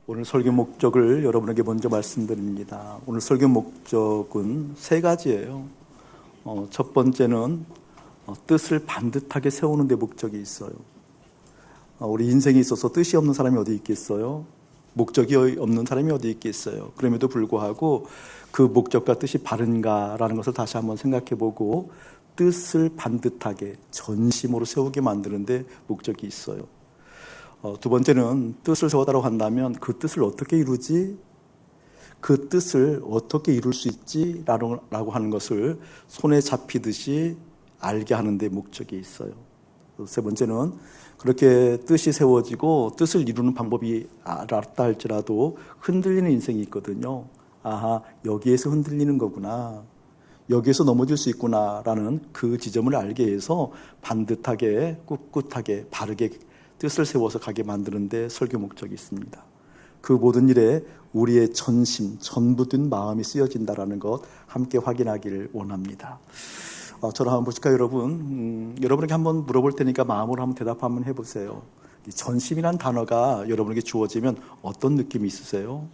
오늘 설교 목적을 여러분에게 먼저 말씀드립니다. 오늘 설교 목적은 세 가지예요. 첫 번째는 뜻을 반듯하게 세우는 데 목적이 있어요. 우리 인생에 있어서 뜻이 없는 사람이 어디 있겠어요? 목적이 없는 사람이 어디 있겠어요? 그럼에도 불구하고 그 목적과 뜻이 바른가라는 것을 다시 한번 생각해보고 뜻을 반듯하게 전심으로 세우게 만드는 데 목적이 있어요. 두 번째는 뜻을 세우다라고 한다면 그 뜻을 어떻게 이루지? 그 뜻을 어떻게 이룰 수 있지? 라고 하는 것을 손에 잡히듯이 알게 하는 데 목적이 있어요. 세 번째는 그렇게 뜻이 세워지고 뜻을 이루는 방법이 알았다 할지라도 흔들리는 인생이 있거든요. 아하, 여기에서 흔들리는 거구나. 여기에서 넘어질 수 있구나라는 그 지점을 알게 해서 반듯하게, 꿋꿋하게, 바르게 뜻을 세워서 가게 만드는 데 설교 목적이 있습니다. 그 모든 일에 우리의 전심, 전부 든 마음이 쓰여진다는 것 함께 확인하기를 원합니다. 저를 한번 보실까요, 여러분? 여러분에게 한번 물어볼 테니까 마음으로 한번 대답 한번 해보세요. 전심이란 단어가 여러분에게 주어지면 어떤 느낌이 있으세요?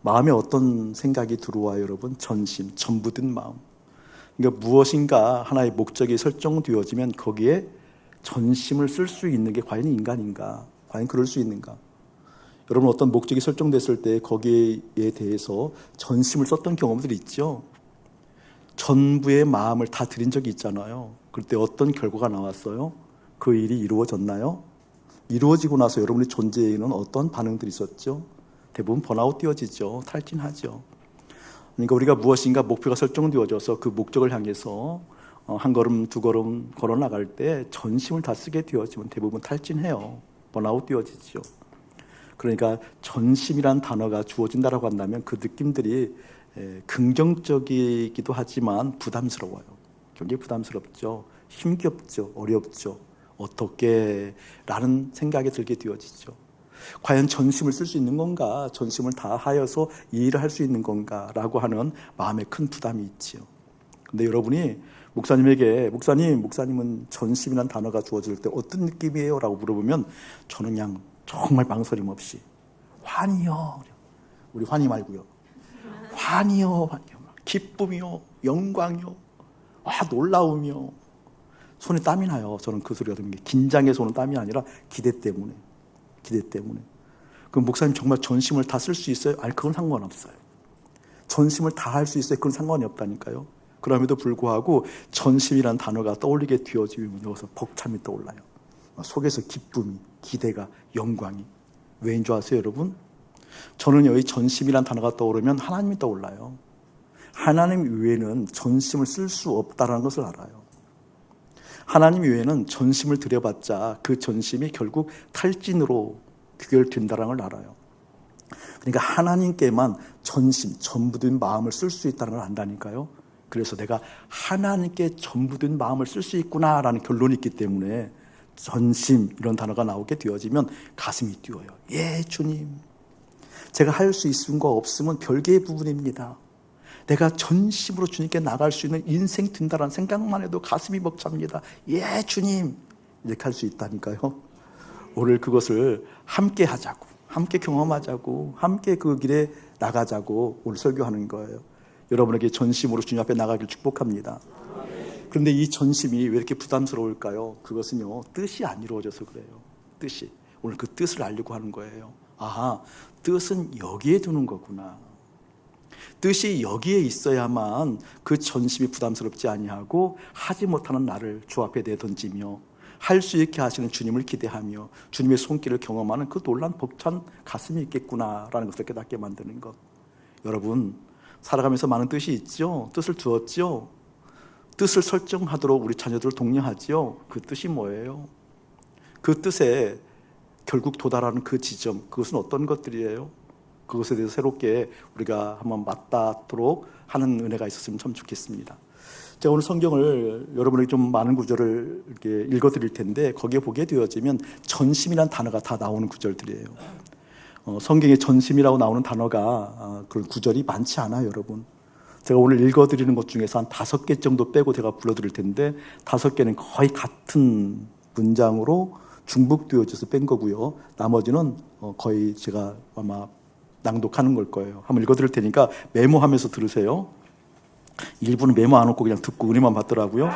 마음에 어떤 생각이 들어와요, 여러분? 전심, 전부 든 마음. 그러니까 무엇인가 하나의 목적이 설정되어지면 거기에 전심을 쓸 수 있는 게 과연 인간인가? 과연 그럴 수 있는가? 여러분 어떤 목적이 설정됐을 때 거기에 대해서 전심을 썼던 경험들이 있죠? 전부의 마음을 다 드린 적이 있잖아요. 그때 어떤 결과가 나왔어요? 그 일이 이루어졌나요? 이루어지고 나서 여러분의 존재에는 어떤 반응들이 있었죠? 대부분 번아웃 되어지죠. 탈진하죠. 그러니까 우리가 무엇인가 목표가 설정되어져서 그 목적을 향해서 한 걸음 두 걸음 걸어 나갈 때 전심을 다 쓰게 되어지면 대부분 탈진해요. 번아웃 되어지죠. 그러니까 전심이란 단어가 주어진다라고 한다면 그 느낌들이 긍정적이기도 하지만 부담스러워요. 굉장히 부담스럽죠. 힘겹죠. 어렵죠. 어떻게? 라는 생각이 들게 되어지죠. 과연 전심을 쓸 수 있는 건가? 전심을 다하여서 이 일을 할 수 있는 건가? 라고 하는 마음에 큰 부담이 있지요. 근데 여러분이 목사님에게 목사님은 전심이라는 단어가 주어질 때 어떤 느낌이에요? 라고 물어보면 저는 그냥 정말 망설임 없이 환희요. 우리 환희 말고요. 환희요. 기쁨이요. 영광이요. 놀라움이요. 손에 땀이 나요. 저는 그 소리가 들으면 긴장해서 오는 땀이 아니라 기대 때문에. 그럼 목사님 정말 전심을 다 쓸 수 있어요? 아니, 그건 상관없어요. 전심을 다 할 수 있어요? 그건 상관이 없다니까요. 그럼에도 불구하고 전심이라는 단어가 떠올리게 되어지면 여기서 벅참이 떠올라요. 속에서 기쁨이, 기대가, 영광이. 왜인 줄 아세요, 여러분? 저는 여기 전심이라는 단어가 떠오르면 하나님이 떠올라요. 하나님 외에는 전심을 쓸 수 없다는 것을 알아요. 하나님 외에는 전심을 들여봤자 그 전심이 결국 탈진으로 귀결된다는 걸 알아요. 그러니까 하나님께만 전심, 전부 든 마음을 쓸 수 있다는 걸 안다니까요. 그래서 내가 하나님께 전부 든 마음을 쓸 수 있구나라는 결론이 있기 때문에 전심 이런 단어가 나오게 되어지면 가슴이 뛰어요. 예, 주님. 제가 할 수 있음과 없음은 별개의 부분입니다. 내가 전심으로 주님께 나갈 수 있는 인생 된다라는 생각만 해도 가슴이 벅찹니다. 예, 주님. 이렇게 할 수 있다니까요. 오늘 그것을 함께 하자고, 함께 경험하자고, 함께 그 길에 나가자고 오늘 설교하는 거예요. 여러분에게 전심으로 주님 앞에 나가길 축복합니다. 그런데 이 전심이 왜 이렇게 부담스러울까요? 그것은요, 뜻이 안 이루어져서 그래요. 뜻이. 오늘 그 뜻을 알려고 하는 거예요. 아하, 뜻은 여기에 두는 거구나. 뜻이 여기에 있어야만 그 전심이 부담스럽지 아니하고 하지 못하는 나를 주 앞에 내던지며 할 수 있게 하시는 주님을 기대하며 주님의 손길을 경험하는 그 놀란 벅찬 가슴이 있겠구나라는 것을 깨닫게 만드는 것. 여러분, 살아가면서 많은 뜻이 있죠. 뜻을 두었죠. 뜻을 설정하도록 우리 자녀들을 독려하죠. 그 뜻이 뭐예요? 그 뜻에 결국 도달하는 그 지점, 그것은 어떤 것들이에요? 그것에 대해서 새롭게 우리가 한번 맞닿도록 하는 은혜가 있었으면 참 좋겠습니다. 제가 오늘 성경을 여러분에게 좀 많은 구절을 이렇게 읽어드릴 텐데 거기에 보게 되어지면 전심이라는 단어가 다 나오는 구절들이에요. 성경에 전심이라고 나오는 단어가 그런 구절이 많지 않아요, 여러분. 제가 오늘 읽어드리는 것 중에서 한 5개 정도 빼고 제가 불러드릴 텐데 5개는 거의 같은 문장으로 중복되어져서 뺀 거고요. 나머지는 거의 제가 아마 낭독하는 걸 거예요. 한번 읽어드릴 테니까 메모하면서 들으세요. 일부는 메모 안 놓고 그냥 듣고 은혜만 받더라고요.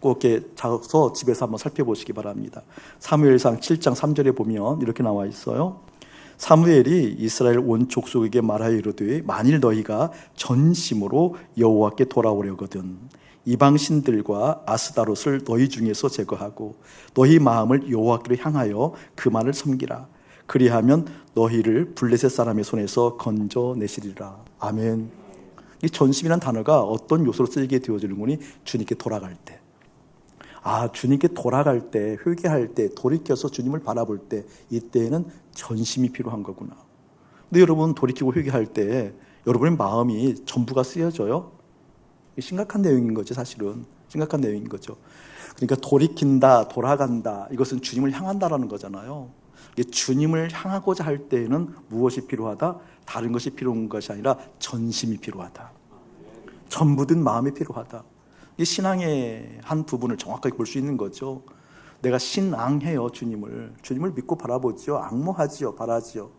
꼭 이렇게 자서 집에서 한번 살펴보시기 바랍니다. 사무엘상 7장 3절에 보면 이렇게 나와 있어요. 사무엘이 이스라엘 온 족속에게 말하여 이르되 만일 너희가 전심으로 여호와께 돌아오려거든 이방 신들과 아스다롯을 너희 중에서 제거하고 너희 마음을 여호와께로 향하여 그만을 섬기라. 그리하면 너희를 블레셋 사람의 손에서 건져내시리라. 아멘. 이 전심이라는 단어가 어떤 요소로 쓰이게 되어지는 거니? 주님께 돌아갈 때. 주님께 돌아갈 때, 회개할 때, 돌이켜서 주님을 바라볼 때, 이때에는 전심이 필요한 거구나. 근데 여러분, 돌이키고 회개할 때 여러분의 마음이 전부가 쓰여져요? 심각한 내용인 거죠, 사실은. 심각한 내용인 거죠. 그러니까 돌이킨다, 돌아간다, 이것은 주님을 향한다라는 거잖아요. 주님을 향하고자 할 때에는 무엇이 필요하다? 다른 것이 필요한 것이 아니라 전심이 필요하다. 전부든 마음이 필요하다. 이 신앙의 한 부분을 정확하게 볼 수 있는 거죠. 내가 신앙해요, 주님을. 주님을 믿고 바라보죠. 앙모하지요, 바라지요.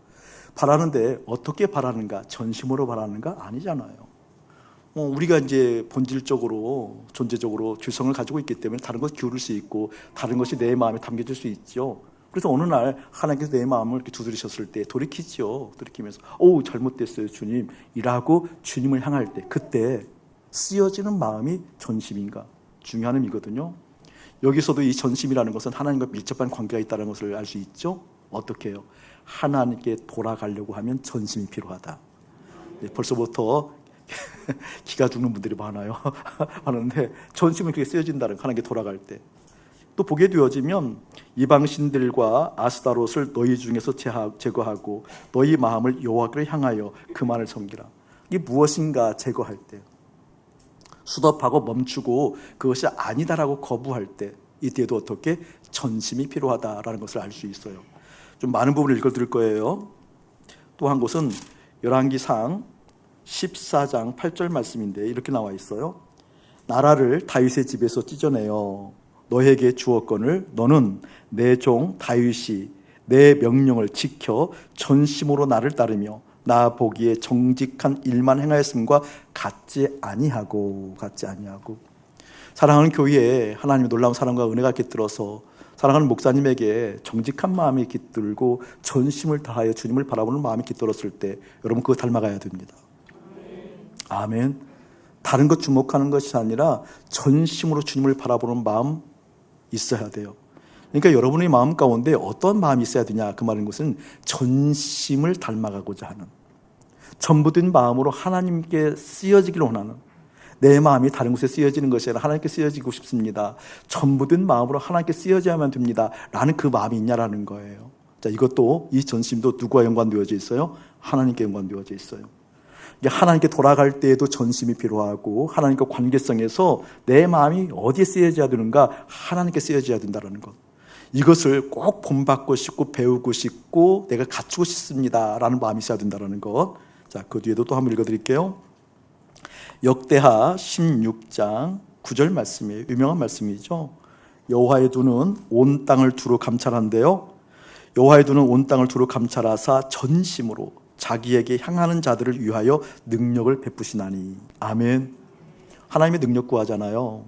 바라는데 어떻게 바라는가? 전심으로 바라는가? 아니잖아요. 우리가 이제 본질적으로, 존재적으로 죄성을 가지고 있기 때문에 다른 것 기울일 수 있고 다른 것이 내 마음에 담겨질 수 있죠. 그래서 어느 날 하나님께서 내 마음을 이렇게 두드리셨을 때 돌이키죠. 돌이키면서 잘못됐어요, 주님. 이라고 주님을 향할 때, 그때 쓰여지는 마음이 전심인가? 중요한 의미거든요. 여기서도 이 전심이라는 것은 하나님과 밀접한 관계가 있다는 것을 알 수 있죠. 어떻게 해요? 하나님께 돌아가려고 하면 전심이 필요하다. 벌써부터 기가 죽는 분들이 많아요. 하는데 전심은 그렇게 쓰여진다는 거, 하나님께 돌아갈 때. 또 보게 되어지면 이방신들과 아스다롯을 너희 중에서 제거하고 너희 마음을 여호와께로 향하여 그만을 섬기라. 이게 무엇인가 제거할 때, 수답하고 멈추고 그것이 아니다라고 거부할 때, 이때도 어떻게 전심이 필요하다라는 것을 알 수 있어요. 좀 많은 부분을 읽어드릴 거예요. 또 한 곳은 열왕기상 14장 8절 말씀인데 이렇게 나와 있어요. 나라를 다윗의 집에서 찢어내어 너에게 주었거늘 너는 내 종 다윗이 내 명령을 지켜 전심으로 나를 따르며 나 보기에 정직한 일만 행하였음과 같지 아니하고. 사랑하는 교회에 하나님의 놀라운 사랑과 은혜가 깃들어서 사랑하는 목사님에게 정직한 마음이 깃들고 전심을 다하여 주님을 바라보는 마음이 깃들었을 때 여러분 그거 닮아가야 됩니다. 아멘. 다른 것 주목하는 것이 아니라 전심으로 주님을 바라보는 마음 있어야 돼요. 그러니까 여러분의 마음 가운데 어떤 마음이 있어야 되냐, 그 말인 것은 전심을 닮아가고자 하는, 전부된 마음으로 하나님께 쓰여지기를 원하는, 내 마음이 다른 곳에 쓰여지는 것이 아니라 하나님께 쓰여지고 싶습니다, 전부된 마음으로 하나님께 쓰여져야만 됩니다 라는 그 마음이 있냐라는 거예요. 자, 이것도, 이 전심도 누구와 연관되어져 있어요? 하나님께 연관되어져 있어요. 하나님께 돌아갈 때에도 전심이 필요하고 하나님과 관계성에서 내 마음이 어디에 쓰여져야 되는가? 하나님께 쓰여져야 된다는 것. 이것을 꼭 본받고 싶고 배우고 싶고 내가 갖추고 싶습니다라는 마음이 있어야 된다는 것. 자, 그 뒤에도 또 한번 읽어드릴게요. 역대하 16장 9절 말씀이에요. 유명한 말씀이죠. 여호와의 눈은 온 땅을 두루 감찰한대요. 여호와의 눈은 온 땅을 두루 감찰하사 전심으로 자기에게 향하는 자들을 위하여 능력을 베푸시나니. 아멘. 하나님의 능력 구하잖아요.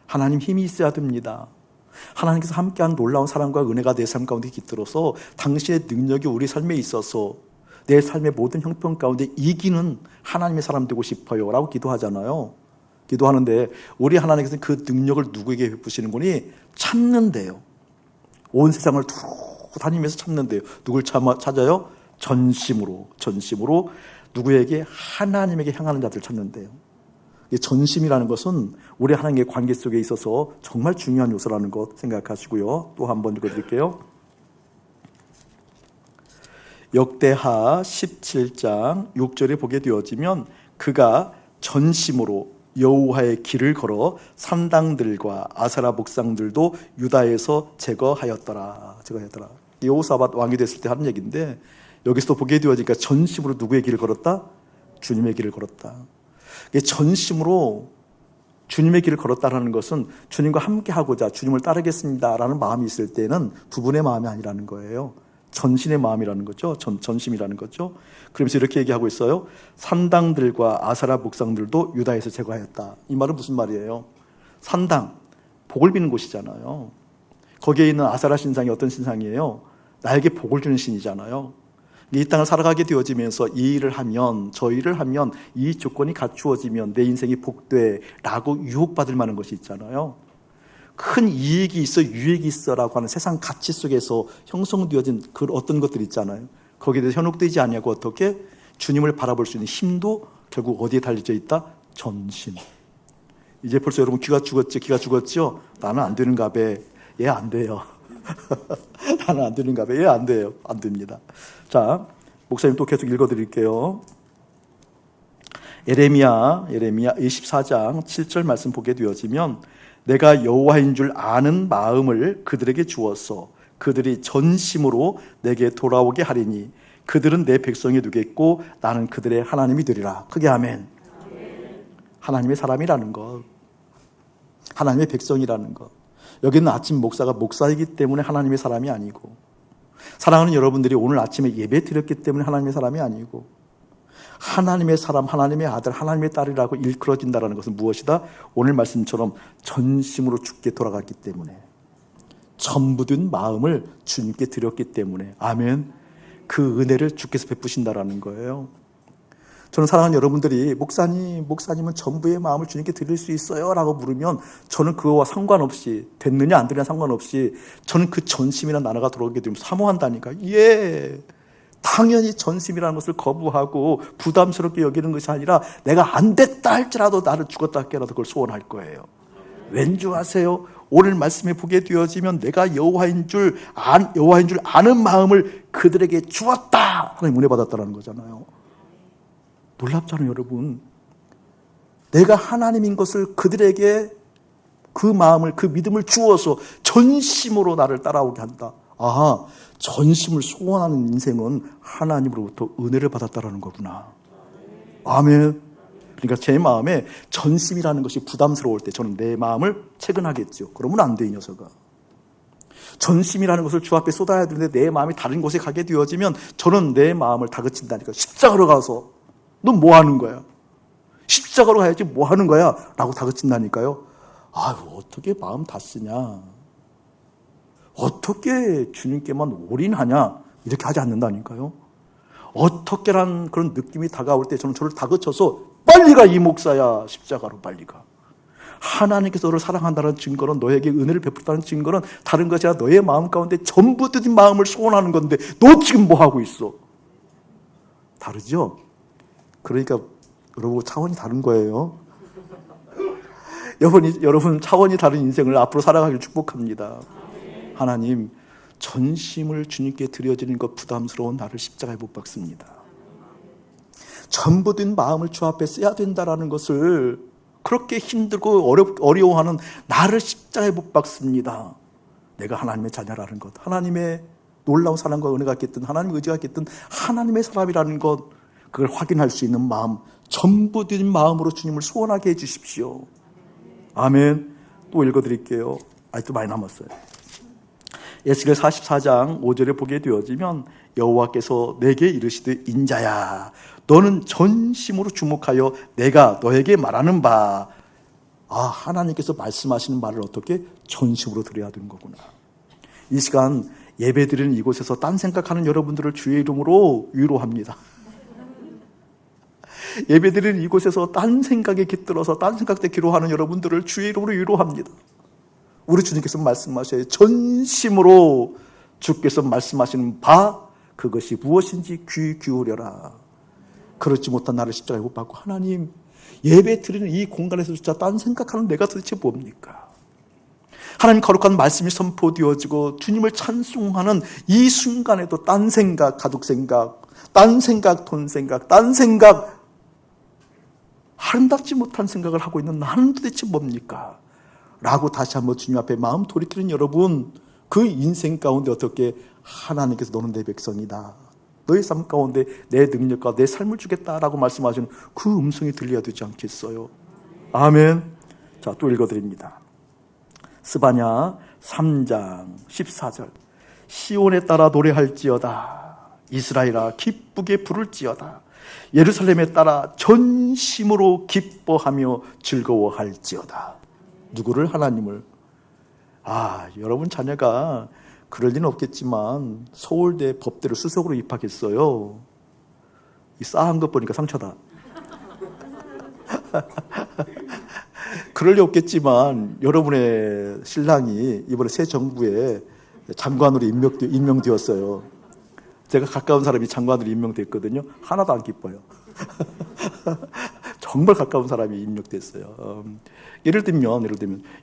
하나님 힘이 있어야 됩니다. 하나님께서 함께한 놀라운 사랑과 은혜가 내 삶 가운데 깃들어서 당신의 능력이 우리 삶에 있어서 내 삶의 모든 형편 가운데 이기는 하나님의 사람 되고 싶어요 라고 기도하잖아요. 기도하는데 우리 하나님께서는 그 능력을 누구에게 베푸시는 거니? 찾는데요. 온 세상을 두루 다니면서 찾는데요. 누굴 찾아요? 전심으로 누구에게? 하나님에게 향하는 자들 찾는데요. 전심이라는 것은 우리 하나님의 관계 속에 있어서 정말 중요한 요소라는 것 생각하시고요. 또 한 번 읽어드릴게요. 역대하 17장 6절에 보게 되어지면 그가 전심으로 여호와의 길을 걸어 산당들과 아세라 목상들도 유다에서 제거하였더라. 여호사밧 왕이 됐을 때 하는 얘기인데 여기서도 보게 되어지니까 전심으로 누구의 길을 걸었다? 주님의 길을 걸었다. 전심으로 주님의 길을 걸었다는 것은 주님과 함께 하고자 주님을 따르겠습니다라는 마음이 있을 때는 부분의 마음이 아니라는 거예요. 전신의 마음이라는 거죠. 전심이라는 거죠. 그러면서 이렇게 얘기하고 있어요. 산당들과 아사라 목상들도 유다에서 제거하였다. 이 말은 무슨 말이에요? 산당, 복을 비는 곳이잖아요. 거기에 있는 아사라 신상이 어떤 신상이에요? 나에게 복을 주는 신이잖아요. 이 땅을 살아가게 되어지면서 이 일을 하면, 저 일을 하면, 이 조건이 갖추어지면 내 인생이 복돼 라고 유혹받을 만한 것이 있잖아요. 큰 이익이 있어, 유익이 있어라고 하는 세상 가치 속에서 형성되어진 그 어떤 것들 있잖아요. 거기에 대해서 현혹되지 않냐고 어떻게 주님을 바라볼 수 있는 힘도 결국 어디에 달려져 있다? 전심. 이제 벌써 여러분 귀가 죽었죠? 나는 안 되는가 봐. 얘 안 돼요. 나는 안 되는가 봐. 얘 안 돼요. 안 됩니다. 자, 목사님 또 계속 읽어드릴게요. 예레미야 24장 7절 말씀 보게 되어지면 내가 여호와인 줄 아는 마음을 그들에게 주었어. 그들이 전심으로 내게 돌아오게 하리니 그들은 내 백성이 되겠고 나는 그들의 하나님이 되리라. 크게 아멘. 하나님의 사람이라는 것, 하나님의 백성이라는 것. 여기는 아침 목사가 목사이기 때문에 하나님의 사람이 아니고, 사랑하는 여러분들이 오늘 아침에 예배 드렸기 때문에 하나님의 사람이 아니고, 하나님의 사람, 하나님의 아들, 하나님의 딸이라고 일컬어진다는 것은 무엇이다? 오늘 말씀처럼 전심으로 주께 돌아갔기 때문에, 전부 든 마음을 주님께 드렸기 때문에, 아멘. 그 은혜를 주께서 베푸신다라는 거예요. 저는 사랑하는 여러분들이 목사님은 전부의 마음을 주님께 드릴 수 있어요? 라고 물으면 저는 그거와 상관없이, 됐느냐 안 되느냐 상관없이 저는 그 전심이라는 단어가 들어오게 되면 사모한다니까. 예, 당연히 전심이라는 것을 거부하고 부담스럽게 여기는 것이 아니라 내가 안 됐다 할지라도 나를 죽었다 할지라도 그걸 소원할 거예요. 왠 줄 아세요? 오늘 말씀에 보게 되어지면 내가 여호와인 줄 아는 마음을 그들에게 주었다. 하나님 은혜 받았다는 거잖아요. 놀랍잖아요, 여러분. 내가 하나님인 것을 그들에게 그 마음을, 그 믿음을 주어서 전심으로 나를 따라오게 한다. 아, 전심을 소원하는 인생은 하나님으로부터 은혜를 받았다라는 거구나. 아멘. 그러니까 제 마음에 전심이라는 것이 부담스러울 때 저는 내 마음을 채근하겠죠. 그러면 안 돼, 이 녀석아. 전심이라는 것을 주 앞에 쏟아야 되는데 내 마음이 다른 곳에 가게 되어지면 저는 내 마음을 다그친다니까. 십자가로 가서 너 뭐 하는 거야? 십자가로 가야지 뭐 하는 거야? 라고 다그친다니까요. 아유, 어떻게 마음 다 쓰냐? 어떻게 주님께만 올인하냐? 이렇게 하지 않는다니까요. 어떻게란 그런 느낌이 다가올 때 저는 저를 다그쳐서 빨리 가, 이 목사야. 십자가로 빨리 가. 하나님께서 너를 사랑한다는 증거는, 너에게 은혜를 베풀다는 증거는 다른 것이 아니라 너의 마음 가운데 전부 든 마음을 소원하는 건데 너 지금 뭐 하고 있어? 다르죠? 그러니까 여러분 차원이 다른 거예요. 여러분 차원이 다른 인생을 앞으로 살아가길 축복합니다. 하나님, 전심을 주님께 드려지는 것 부담스러운 나를 십자가에 못 박습니다. 전부 든 마음을 주 앞에 써야 된다는 것을 그렇게 힘들고 어려워하는 나를 십자가에 못 박습니다. 내가 하나님의 자녀라는 것, 하나님의 놀라운 사랑과 은혜가 있겠든 하나님의 의지가 있겠든 하나님의 사람이라는 것, 그걸 확인할 수 있는 마음, 전부 든 마음으로 주님을 소원하게 해주십시오. 아멘. 또 읽어드릴게요. 아직도 많이 남았어요. 에스겔 44장 5절에 보게 되어지면 여호와께서 내게 이르시되 인자야, 너는 전심으로 주목하여 내가 너에게 말하는 바. 아, 하나님께서 말씀하시는 말을 어떻게? 전심으로 들어야 되는 거구나. 이 시간 예배드리는 이곳에서 딴 생각하는 여러분들을 주의 이름으로 위로합니다. 예배드리는 이곳에서 딴 생각에 깃들어서 딴 생각 때 기로하는 여러분들을 주의 이름으로 위로합니다. 우리 주님께서 말씀하셔요. 전심으로 주께서 말씀하시는 바, 그것이 무엇인지 귀 기울여라. 그렇지 못한 나를 십자가에 못 박고, 하나님, 예배 드리는 이 공간에서 진짜 딴 생각하는 내가 도대체 뭡니까? 하나님 거룩한 말씀이 선포되어지고 주님을 찬송하는 이 순간에도 딴 생각, 가족 생각, 딴 생각, 돈 생각, 딴 생각, 아름답지 못한 생각을 하고 있는 나는 도대체 뭡니까? 라고 다시 한번 주님 앞에 마음 돌이키는 여러분, 그 인생 가운데 어떻게 하나님께서 너는 내 백성이다, 너의 삶 가운데 내 능력과 내 삶을 주겠다라고 말씀하시는 그 음성이 들려야 되지 않겠어요? 아멘. 자, 또 읽어드립니다. 스바냐 3장 14절. 시온에 따라 노래할지어다. 이스라엘아 기쁘게 부를지어다. 예루살렘에 따라 전심으로 기뻐하며 즐거워할지어다. 누구를? 하나님을. 여러분 자녀가 그럴 리는 없겠지만 서울대 법대로 수석으로 입학했어요. 이 싸한 것 보니까 상처다. 그럴 리 없겠지만 여러분의 신랑이 이번에 새 정부에 장관으로 임명되었어요. 제가 가까운 사람이 장관으로 임명됐거든요. 하나도 안 기뻐요. 정말 가까운 사람이 임명됐어요. 예를 들면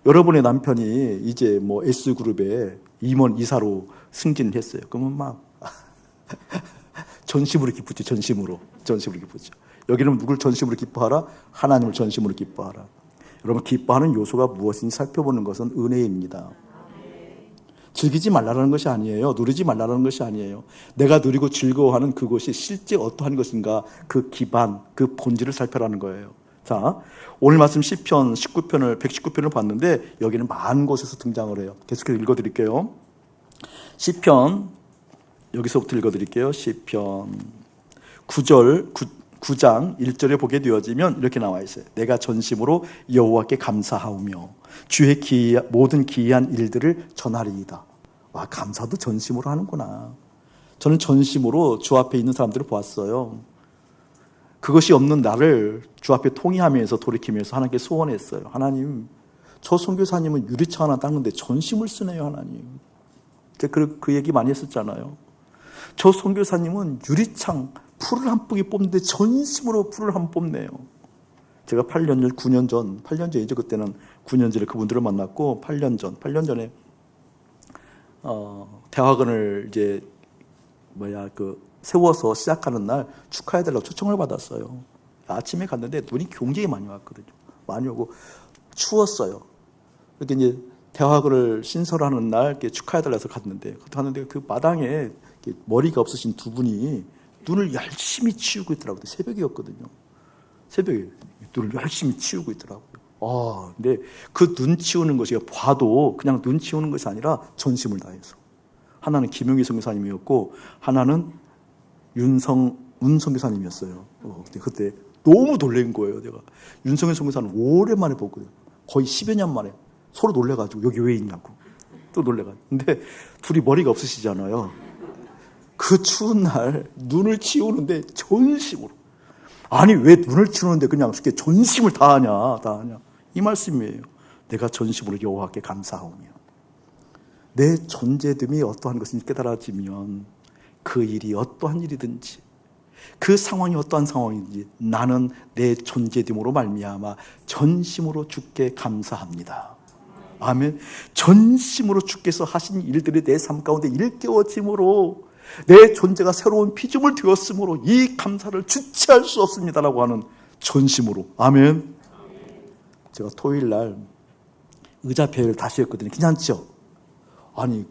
여러분의 남편이 이제 뭐 S그룹에 임원 이사로 승진했어요. 그러면 막 전심으로 기쁘죠. 전심으로 기쁘죠. 여기는 누굴 전심으로 기뻐하라? 하나님을 전심으로 기뻐하라. 여러분, 기뻐하는 요소가 무엇인지 살펴보는 것은 은혜입니다. 즐기지 말라는 것이 아니에요. 누리지 말라는 것이 아니에요. 내가 누리고 즐거워하는 그것이 실제 어떠한 것인가, 그 기반, 그 본질을 살펴라는 거예요. 자, 오늘 말씀 시편 119편을 봤는데 여기는 많은 곳에서 등장을 해요. 계속해서 읽어드릴게요. 시편, 여기서부터 읽어드릴게요. 시편 9장 1절에 보게 되어지면 이렇게 나와 있어요. 내가 전심으로 여호와께 감사하오며 주의 모든 기이한 일들을 전하리이다. 와, 감사도 전심으로 하는구나. 저는 전심으로 주 앞에 있는 사람들을 보았어요. 그것이 없는 나를 주 앞에 통회하면서 돌이키면서 하나님께 소원했어요. 하나님, 저 선교사님은 유리창 하나 닦는데 전심을 쓰네요. 하나님. 제가 그 얘기 많이 했었잖아요. 저 선교사님은 유리창 풀을 한 뿌기 뽑는데 전심으로 풀을 한 뽑네요. 제가 8년 전이죠. 그때는 9년 전에 그분들을 만났고 8년 전에 대학원을 이제 세워서 시작하는 날 축하해달라고 초청을 받았어요. 아침에 갔는데 눈이 굉장히 많이 왔거든요. 많이 오고 추웠어요. 이렇게 이제 대학원을 신설하는 날 이렇게 축하해달라고 해서 갔는데 그 마당에 머리가 없으신 두 분이 눈을 열심히 치우고 있더라고요. 새벽이었거든요. 새벽에 눈을 열심히 치우고 있더라고요. 근데 그 눈 치우는 것이 봐도 그냥 눈 치우는 것이 아니라 전심을 다해서. 하나는 김용희 선교사님이었고 하나는 운 선교사님이었어요. 근데 그때 너무 놀란 거예요. 내가 윤성현 선교사는 오랜만에 보거든요. 거의 10여 년 만에 서로 놀래가지고 여기 왜 있냐고 또 놀래가지고. 근데 둘이 머리가 없으시잖아요. 그 추운 날 눈을 치우는데 전심으로. 아니 왜 눈을 치우는데 그냥 쉽게 전심을 다하냐 이 말씀이에요. 내가 전심으로 여호와께 감사하오며 내 존재됨이 어떠한 것인지 깨달아지면 그 일이 어떠한 일이든지 그 상황이 어떠한 상황인지 나는 내 존재됨으로 말미암아 전심으로 주께 감사합니다. 아멘. 전심으로 주께서 하신 일들이 내 삶 가운데 일깨워짐으로 내 존재가 새로운 피조물 되었으므로 이 감사를 주체할 수 없습니다라고 하는 전심으로. 아멘. 제가 토요일 날 의자 배열을 다시 했거든요. 괜찮죠? 아니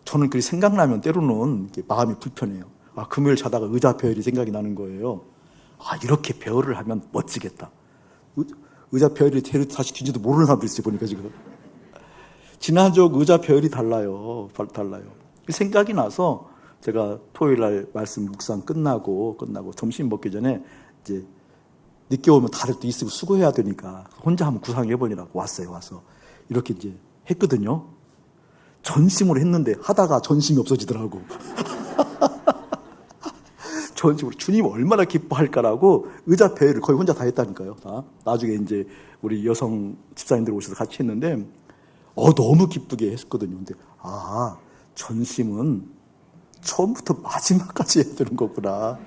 저는 그게 생각나면 때로는 마음이 불편해요. 금요일 자다가 의자 배열이 생각이 나는 거예요. 이렇게 배열을 하면 멋지겠다. 의자 배열이 다시 뒤지도 모르는 사람도 있어요. 보니까 지금 지난주 의자 배열이 달라요. 생각이 나서 제가 토요일 날 말씀 묵상 끝나고 점심 먹기 전에 이제 늦게 오면 다들 또 있으면 수고해야 되니까 혼자 한번 구상해보니라고 와서 이렇게 이제 했거든요. 전심으로 했는데 하다가 전심이 없어지더라고. 전심으로 주님 얼마나 기뻐할까라고 의자 배열을 거의 혼자 다 했다니까요. 나중에 이제 우리 여성 집사님들 오셔서 같이 했는데 너무 기쁘게 했거든요. 근데 전심은 처음부터 마지막까지 해야 되는 거구나.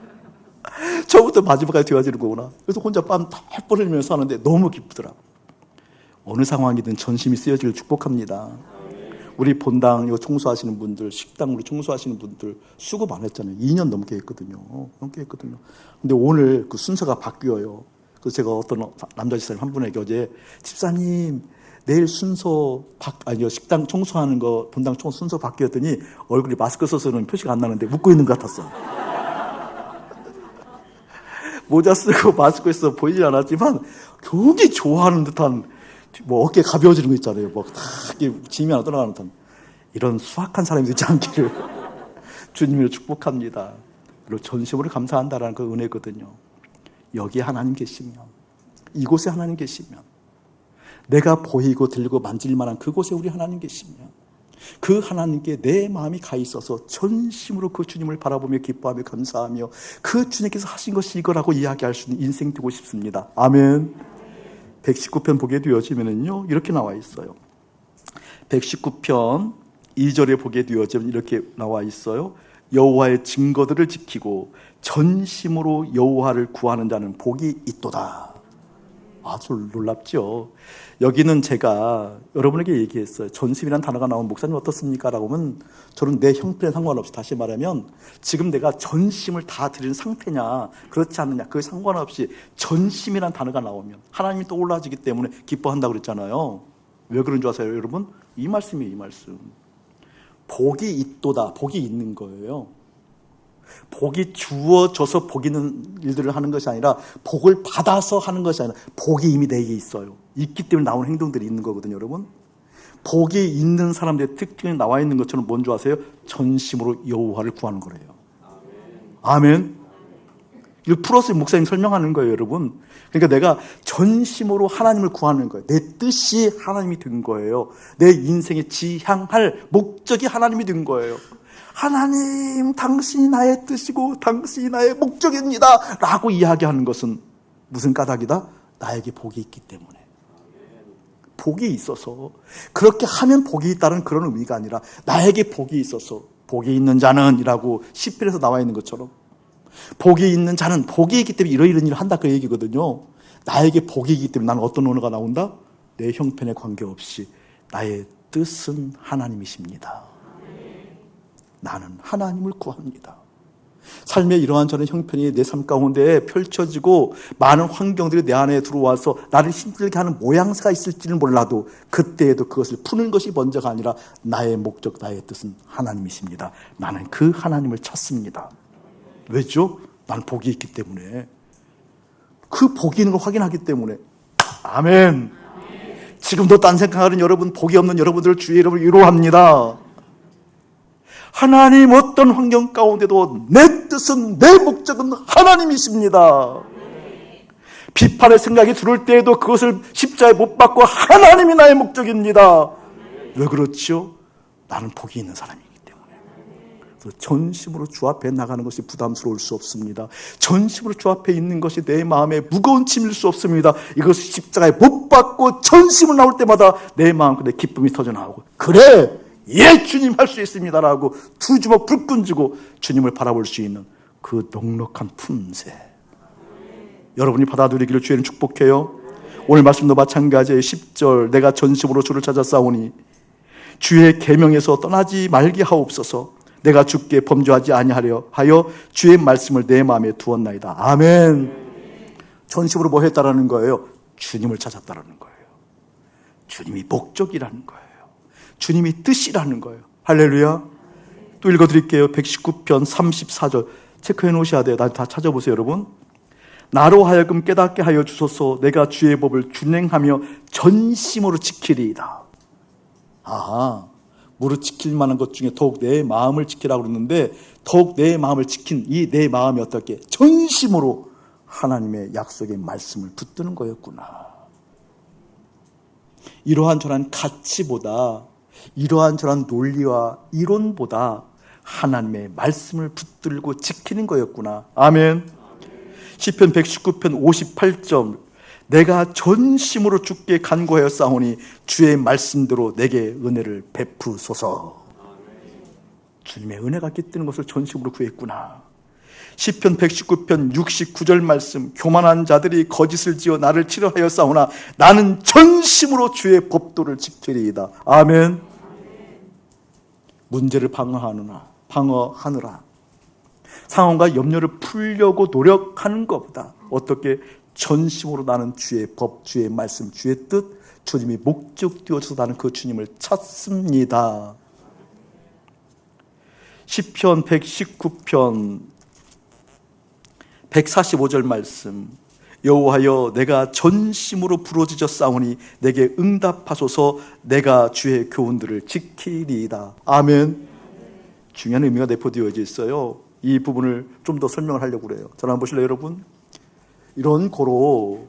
처음부터 마지막까지 되어야 되는 거구나. 그래서 혼자 땀 펄펄 흘리면서 하는데 너무 기쁘더라. 어느 상황이든 전심이 쓰여지길 축복합니다. 우리 본당 이거 청소하시는 분들, 식당으로 청소하시는 분들 수고 많았잖아요. 2년 넘게 했거든요. 근데 오늘 그 순서가 바뀌어요. 그래서 제가 어떤 남자 집사님 한 분에게 어제 집사님 내일 순서 식당 청소하는 거 본당 청소 순서 바뀌었더니 얼굴이 마스크 써서는 표시가 안 나는데 웃고 있는 것 같았어. 모자 쓰고 마스크 써서 보이지 않았지만 굉장히 좋아하는 듯한 뭐 어깨 가벼워지는 거 있잖아요. 뭐 딱 짐이 하나 떠나가는 듯한 이런 수확한 사람이 되지 않기를 주님으로 축복합니다. 그리고 전심으로 감사한다라는 그 은혜거든요. 여기에 하나님 계시면, 이곳에 하나님 계시면, 내가 보이고 들리고 만질 만한 그곳에 우리 하나님 계시면, 그 하나님께 내 마음이 가 있어서 전심으로 그 주님을 바라보며 기뻐하며 감사하며 그 주님께서 하신 것이 이거라고 이야기할 수 있는 인생 되고 싶습니다. 아멘. 119편 보게 되어지면은요, 이렇게 나와 있어요. 119편 2절에 보게 되어지면 이렇게 나와 있어요. 여호와의 증거들을 지키고 전심으로 여호와를 구하는 자는 복이 있도다. 아주 놀랍죠. 여기는 제가 여러분에게 얘기했어요. 전심이라는 단어가 나온 목사님 어떻습니까? 라고 하면 저는 내 형편에 상관없이, 다시 말하면 지금 내가 전심을 다 드리는 상태냐 그렇지 않느냐 그에 상관없이 전심이라는 단어가 나오면 하나님이 떠올라지기 때문에 기뻐한다고 그랬잖아요. 왜 그런 줄 아세요, 여러분? 이 말씀이에요, 이 말씀. 복이 있도다. 복이 있는 거예요. 복이 주어져서 복 있는 일들을 하는 것이 아니라 복을 받아서 하는 것이 아니라 복이 이미 내게 있어요. 있기 때문에 나오는 행동들이 있는 거거든요, 여러분. 복이 있는 사람들의 특징이 나와 있는 것처럼 뭔지 아세요? 전심으로 여호와를 구하는 거래요. 아멘. 이걸 풀어서 목사님 설명하는 거예요, 여러분. 그러니까 내가 전심으로 하나님을 구하는 거예요. 내 뜻이 하나님이 된 거예요. 내 인생에 지향할 목적이 하나님이 된 거예요. 하나님, 당신이 나의 뜻이고 당신이 나의 목적입니다 라고 이야기하는 것은 무슨 까닭이다? 나에게 복이 있기 때문에. 복이 있어서, 그렇게 하면 복이 있다는 그런 의미가 아니라 나에게 복이 있어서, 복이 있는 자는 이라고 시편에서 나와 있는 것처럼 복이 있는 자는 복이 있기 때문에 이러이런 일을 한다 그 얘기거든요. 나에게 복이 있기 때문에 나는 어떤 언어가 나온다? 내 형편에 관계없이 나의 뜻은 하나님이십니다. 나는 하나님을 구합니다. 삶의 이러한 저런 형편이 내 삶 가운데 펼쳐지고 많은 환경들이 내 안에 들어와서 나를 힘들게 하는 모양새가 있을지는 몰라도 그때에도 그것을 푸는 것이 먼저가 아니라 나의 목적, 나의 뜻은 하나님이십니다. 나는 그 하나님을 찾습니다. 왜죠? 나는 복이 있기 때문에. 그 복이 있는 걸 확인하기 때문에. 아멘. 지금도 딴 생각하는 여러분, 복이 없는 여러분들을 주의 이름으로 위로합니다. 하나님 어떤 환경 가운데도 내 뜻은, 내 목적은 하나님이십니다. 비판의 생각이 들어올 때에도 그것을 십자가에 못 박고 하나님이 나의 목적입니다. 왜 그렇죠? 나는 복이 있는 사람이기 때문에. 그래서 전심으로 주 앞에 나가는 것이 부담스러울 수 없습니다. 전심으로 주 앞에 있는 것이 내 마음에 무거운 짐일 수 없습니다. 이것을 십자가에 못 박고 전심으로 나올 때마다 내 마음 끝에 기쁨이 터져 나오고, 그래! 예, 주님 할 수 있습니다라고 두 주먹 불끈 쥐고 주님을 바라볼 수 있는 그 넉넉한 품새. 여러분이 받아들이기를 주의는 축복해요. 오늘 말씀도 마찬가지예요. 10절, 내가 전심으로 주를 찾아 싸우니 주의 계명에서 떠나지 말게 하옵소서. 내가 주께 범죄하지 아니하려 하여 주의 말씀을 내 마음에 두었나이다. 아멘. 전심으로 뭐 했다라는 거예요? 주님을 찾았다라는 거예요. 주님이 목적이라는 거예요. 주님이 뜻이라는 거예요. 할렐루야. 또 읽어드릴게요. 119편 34절 체크해 놓으셔야 돼요. 다 찾아보세요, 여러분. 나로 하여금 깨닫게 하여 주소서. 내가 주의 법을 준행하며 전심으로 지키리이다. 아하, 무릇 지킬 만한 것 중에 더욱 내 마음을 지키라고 그랬는데, 더욱 내 마음을 지킨 이 내 마음이 어떻게? 전심으로 하나님의 약속의 말씀을 붙드는 거였구나. 이러한 저러한 가치보다, 이러한 저러한 논리와 이론보다 하나님의 말씀을 붙들고 지키는 거였구나. 아멘. 시편 119편 58점, 내가 전심으로 주께 간구하여 싸우니 주의 말씀대로 내게 은혜를 베푸소서. 주님의 은혜가 깃드는 것을 전심으로 구했구나. 시편 119편 69절 말씀, 교만한 자들이 거짓을 지어 나를 치료하여 싸우나 나는 전심으로 주의 법도를 지키리이다. 아멘. 문제를 방어하느라 상황과 염려를 풀려고 노력하는 것보다 어떻게 전심으로 나는 주의 법, 주의 말씀, 주의 뜻, 주님이 목적 되어서 나는 그 주님을 찾습니다. 시편 119편 145절 말씀, 여호와여 내가 전심으로 부르짖었사오니 내게 응답하소서. 내가 주의 교훈들을 지키리이다. 아멘. 중요한 의미가 내포되어져 있어요. 이 부분을 좀 더 설명을 하려고 그래요. 저를 한번 보실래요, 여러분? 이런 고로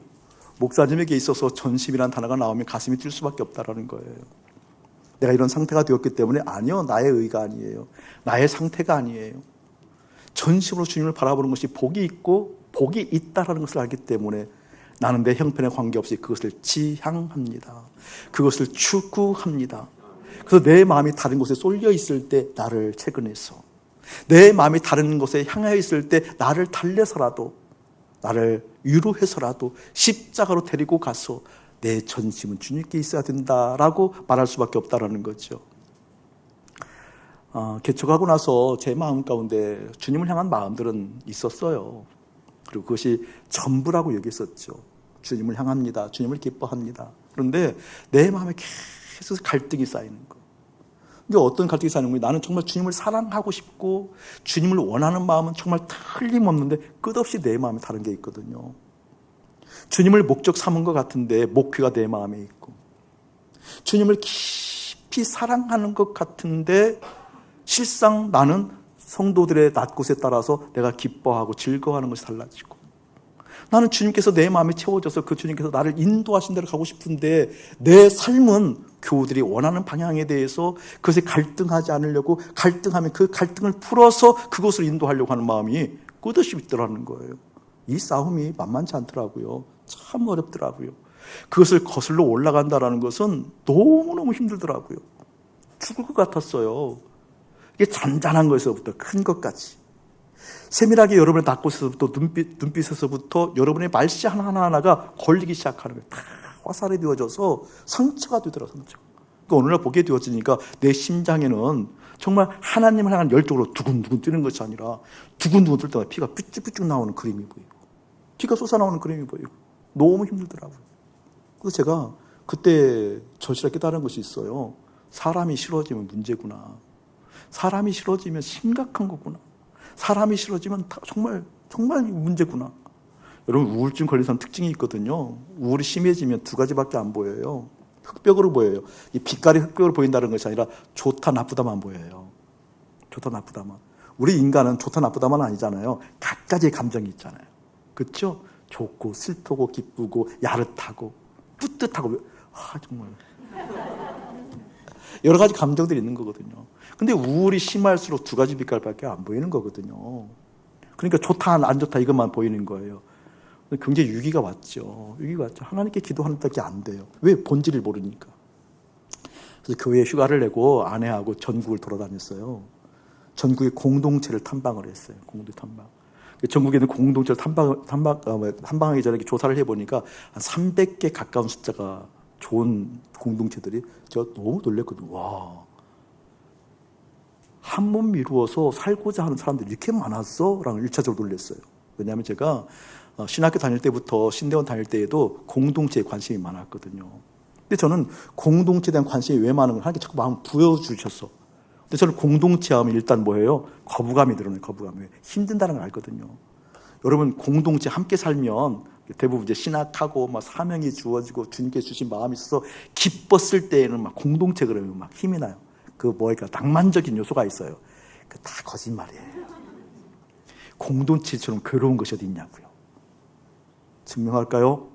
목사님에게 있어서 전심이라는 단어가 나오면 가슴이 뛸 수밖에 없다라는 거예요. 내가 이런 상태가 되었기 때문에 아니요, 나의 의가 아니에요. 나의 상태가 아니에요. 전심으로 주님을 바라보는 것이 복이 있고 복이 있다라는 것을 알기 때문에 나는 내 형편에 관계없이 그것을 지향합니다. 그것을 추구합니다. 그래서 내 마음이 다른 곳에 쏠려 있을 때 나를 채근해서, 내 마음이 다른 곳에 향하여 있을 때 나를 달래서라도, 나를 위로해서라도 십자가로 데리고 가서 내 전심은 주님께 있어야 된다라고 말할 수밖에 없다라는 거죠. 개척하고 나서 제 마음 가운데 주님을 향한 마음들은 있었어요. 그리고 그것이 전부라고 여겼었죠. 주님을 향합니다. 주님을 기뻐합니다. 그런데 내 마음에 계속 갈등이 쌓이는 거. 근데 어떤 갈등이 쌓이는 거예요? 나는 정말 주님을 사랑하고 싶고 주님을 원하는 마음은 정말 틀림없는데 끝없이 내 마음에 다른 게 있거든요. 주님을 목적 삼은 것 같은데 목표가 내 마음에 있고, 주님을 깊이 사랑하는 것 같은데 실상 나는 성도들의 낮곳에 따라서 내가 기뻐하고 즐거워하는 것이 달라지고, 나는 주님께서 내 마음이 채워져서 그 주님께서 나를 인도하신 대로 가고 싶은데 내 삶은 교우들이 원하는 방향에 대해서 그것에 갈등하지 않으려고, 갈등하면 그 갈등을 풀어서 그것을 인도하려고 하는 마음이 끝없이 있더라는 거예요. 이 싸움이 만만치 않더라고요. 참 어렵더라고요. 그것을 거슬러 올라간다는 것은 너무너무 힘들더라고요. 죽을 것 같았어요. 이게 잔잔한 것에서부터 큰 것까지, 세밀하게 여러분의 낯곳에서부터 눈빛에서부터 여러분의 말씨 하나하나가 걸리기 시작하는 거예요. 다 화살이 되어져서 상처가 되더라, 상처. 그러니까 오늘날 보게 되어지니까 내 심장에는 정말 하나님을 향한 열정으로 두근두근 뛰는 것이 아니라 두근두근 뛸 때마다 피가 삐쭉삐쭉 나오는 그림이 보이고, 피가 솟아나오는 그림이 보이고, 너무 힘들더라고요. 그래서 제가 그때 절실하게 깨달은 것이 있어요. 사람이 싫어지면 문제구나. 사람이 싫어지면 심각한 거구나. 사람이 싫어지면 정말 문제구나. 여러분, 우울증 걸린 사람 특징이 있거든요. 우울이 심해지면 두 가지밖에 안 보여요. 흑벽으로 보여요. 이 빛깔이 흑벽으로 보인다는 것이 아니라 좋다 나쁘다만 보여요. 좋다 나쁘다만. 우리 인간은 좋다 나쁘다만 아니잖아요. 각가지의 감정이 있잖아요. 그렇죠? 좋고 슬프고 기쁘고 야릇하고 뿌듯하고, 정말 여러 가지 감정들이 있는 거거든요. 근데 우울이 심할수록 두 가지 빛깔밖에 안 보이는 거거든요. 그러니까 좋다 안 좋다 이것만 보이는 거예요. 굉장히 위기가 왔죠. 위기가 왔죠. 하나님께 기도하는 데밖에 안 돼요. 왜? 본질을 모르니까. 그래서 교회에 휴가를 내고 아내하고 전국을 돌아다녔어요. 전국의 공동체를 탐방을 했어요. 공동체 탐방. 전국에 있는 공동체를 탐방하기 전에 조사를 해보니까 한 300개 가까운 숫자가 좋은 공동체들이, 제가 너무 놀랐거든요. 와, 한 몸 이루어서 살고자 하는 사람들이 이렇게 많았어? 라고 1차적으로 놀랐어요. 왜냐하면 제가 신학교 다닐 때부터 신대원 다닐 때에도 공동체에 관심이 많았거든요. 근데 저는 공동체에 대한 관심이 왜 많은 걸 하나님께 자꾸 마음을 부여주셨어. 근데 저는 공동체 하면 일단 뭐예요? 거부감이 늘어나요. 거부감이. 힘든다는 걸 알거든요. 여러분, 공동체 함께 살면 대부분 이제 신학하고 막 사명이 주어지고 주님께 주신 마음이 있어서 기뻤을 때에는 막 공동체 그러면 막 힘이 나요. 그 뭐랄까 낭만적인 요소가 있어요. 그 다 거짓말이에요. 공동체처럼 괴로운 것이 어디 있냐고요. 증명할까요?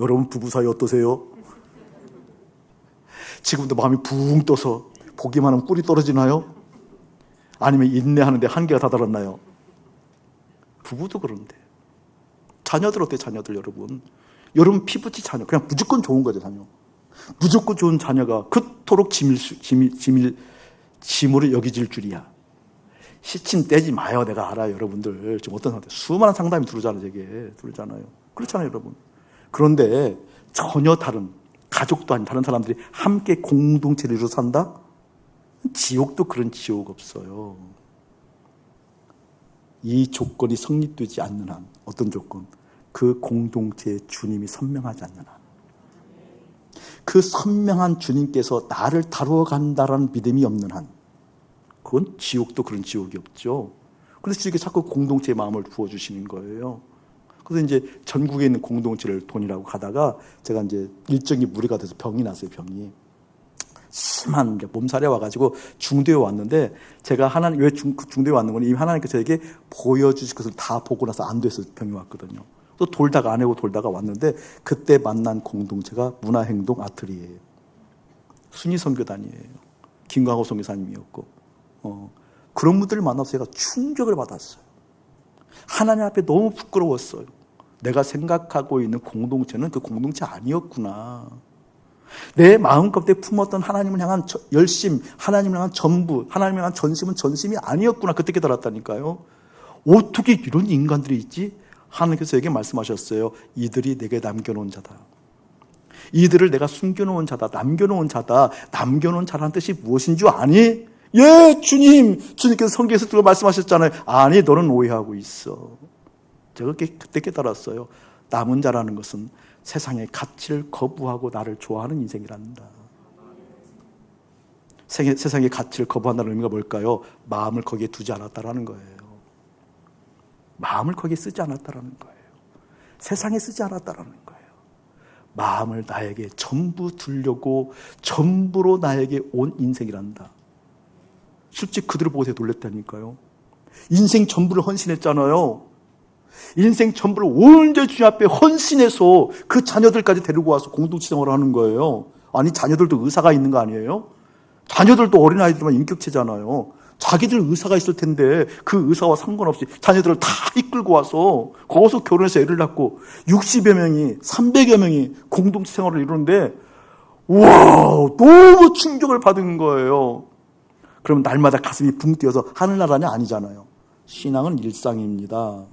여러분 부부 사이 어떠세요? 지금도 마음이 붕 떠서 보기만 하면 꿀이 떨어지나요? 아니면 인내하는데 한계가 다다랐나요? 부부도 그런데. 자녀들 어때요? 자녀들 여러분. 여러분 피부치 자녀 그냥 무조건 좋은 거죠. 자녀. 무조건 좋은 자녀가 그토록 짐으로 여기질 줄이야. 시침 떼지 마요. 내가 알아요. 여러분들 지금 어떤 상태, 수많은 상담이 들어오잖아요. 제게 들어오잖아요. 그렇잖아요. 여러분. 그런데 전혀 다른, 가족도 아닌 다른 사람들이 함께 공동체를 이루어 산다? 지옥도 그런 지옥 없어요. 이 조건이 성립되지 않는 한, 어떤 조건? 그 공동체에 주님이 선명하지 않는 한, 그 선명한 주님께서 나를 다루어 간다라는 믿음이 없는 한, 그건 지옥도 그런 지옥이 없죠. 그래서 주님께 자꾸 공동체의 마음을 부어주시는 거예요. 그래서 이제 전국에 있는 공동체를 돈이라고 가다가 제가 이제 일정이 무리가 돼서 병이 났어요, 병이. 심한 몸살에 와가지고 중도에 왔는데 제가 하나님, 왜 중도에 왔는 거니? 이미 하나님께서 저에게 보여주실 것을 다 보고 나서 안 돼서 병이 왔거든요. 또 돌다가 안 해고 돌다가 왔는데 그때 만난 공동체가 문화행동 아트리에요. 순위선교단이에요. 김광호 선교사님이었고 그런 분들을 만나서 제가 충격을 받았어요. 하나님 앞에 너무 부끄러웠어요. 내가 생각하고 있는 공동체는 그 공동체 아니었구나. 내 마음 가운데 품었던 하나님을 향한 열심, 하나님을 향한 전부, 하나님을 향한 전심은 전심이 아니었구나. 그때 깨달았다니까요. 어떻게 이런 인간들이 있지? 하나님께서 저에게 말씀하셨어요. 이들이 내게 남겨놓은 자다. 이들을 내가 숨겨놓은 자다. 남겨놓은 자다. 남겨놓은 자라는 뜻이 무엇인 줄 아니? 예, 주님께서 성경에서 그거 말씀하셨잖아요. 아니, 너는 오해하고 있어. 제가 그때 깨달았어요. 남은 자라는 것은 세상의 가치를 거부하고 나를 좋아하는 인생이란다. 세상의 가치를 거부한다는 의미가 뭘까요? 마음을 거기에 두지 않았다라는 거예요. 마음을 거기에 쓰지 않았다라는 거예요. 세상에 쓰지 않았다라는 거예요. 마음을 나에게 전부 두려고 전부로 나에게 온 인생이란다. 솔직히 그들을 보고 되게 놀랬다니까요. 인생 전부를 헌신했잖아요. 인생 전부를 온전히 주님 앞에 헌신해서 그 자녀들까지 데리고 와서 공동체 생활을 하는 거예요. 아니, 자녀들도 의사가 있는 거 아니에요? 자녀들도 어린아이들만 인격체잖아요. 자기들 의사가 있을 텐데 그 의사와 상관없이 자녀들을 다 이끌고 와서 거기서 결혼해서 애를 낳고 60여 명이 300여 명이 공동체 생활을 이루는데 와, 너무 충격을 받은 거예요. 그럼 날마다 가슴이 붕 뛰어서 하늘나라냐? 아니잖아요. 신앙은 일상입니다.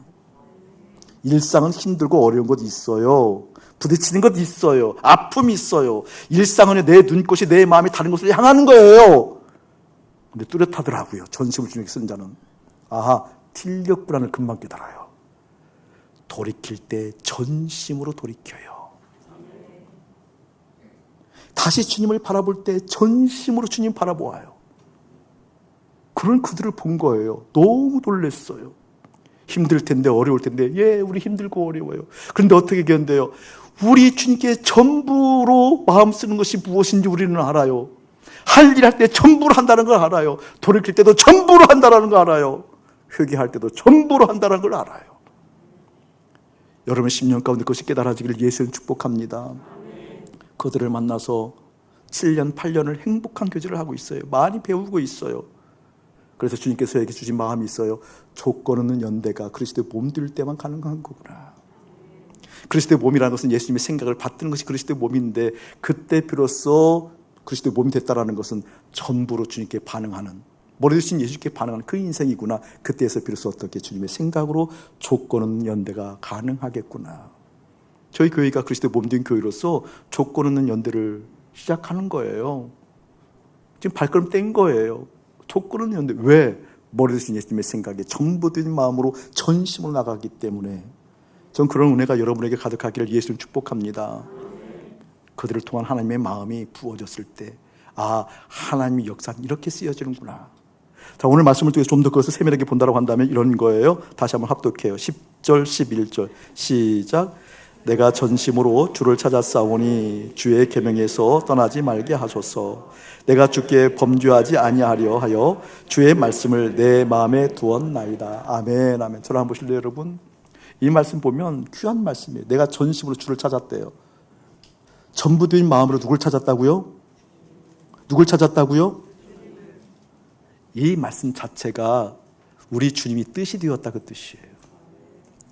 일상은 힘들고 어려운 것 있어요. 부딪히는 것 있어요. 아픔이 있어요. 일상은 내 눈꽃이 내 마음이 다른 곳을 향하는 거예요. 근데 뚜렷하더라고요. 전심을 주님께 쓴 자는. 아하, 틀렸구나를 금방 깨달아요. 돌이킬 때 전심으로 돌이켜요. 다시 주님을 바라볼 때 전심으로 주님 바라보아요. 그런 그들을 본 거예요. 너무 놀랐어요. 힘들 텐데, 어려울 텐데, 예, 우리 힘들고 어려워요. 그런데 어떻게 견뎌요? 우리 주님께 전부로 마음 쓰는 것이 무엇인지 우리는 알아요. 할 일 할 때 전부로 한다는 걸 알아요. 돌이킬 때도 전부로 한다는 걸 알아요. 회개할 때도 전부로 한다는 걸 알아요. 여러분 10년 가운데 그것이 깨달아지기를 예수님 축복합니다. 그들을 만나서 7년, 8년을 행복한 교제를 하고 있어요. 많이 배우고 있어요. 그래서 주님께서 저에게 주신 마음이 있어요. 조건 없는 연대가 그리스도의 몸 될 때만 가능한 거구나. 그리스도의 몸이라는 것은 예수님의 생각을 받드는 것이 그리스도의 몸인데 그때 비로소 그리스도의 몸이 됐다라는 것은 전부로 주님께 반응하는, 머리 대신 예수님께 반응하는 그 인생이구나. 그때에서 비로소 어떻게 주님의 생각으로 조건 없는 연대가 가능하겠구나. 저희 교회가 그리스도의 몸 된 교회로서 조건 없는 연대를 시작하는 거예요. 지금 발걸음 뗀 거예요. 조건 없는 연대. 왜? 머리 대신 예수님의 생각에 전부된 마음으로 전심으로 나가기 때문에. 전 그런 은혜가 여러분에게 가득하기를 예수님 축복합니다. 그들을 통한 하나님의 마음이 부어졌을 때, 아, 하나님의 역사는 이렇게 쓰여지는구나. 자, 오늘 말씀을 통해서 좀 더 그것을 세밀하게 본다고 한다면 이런 거예요. 다시 한번 합독해요. 10절, 11절 시작. 내가 전심으로 주를 찾았사오니 주의 계명에서 떠나지 말게 하소서. 내가 주께 범죄하지 아니하려 하여 주의 말씀을 내 마음에 두었나이다. 아멘, 아멘. 저를 한번 보실래요, 여러분? 이 말씀 보면 귀한 말씀이에요. 내가 전심으로 주를 찾았대요. 전부 된 마음으로 누굴 찾았다고요? 누굴 찾았다고요? 이 말씀 자체가 우리 주님이 뜻이 되었다 그 뜻이에요.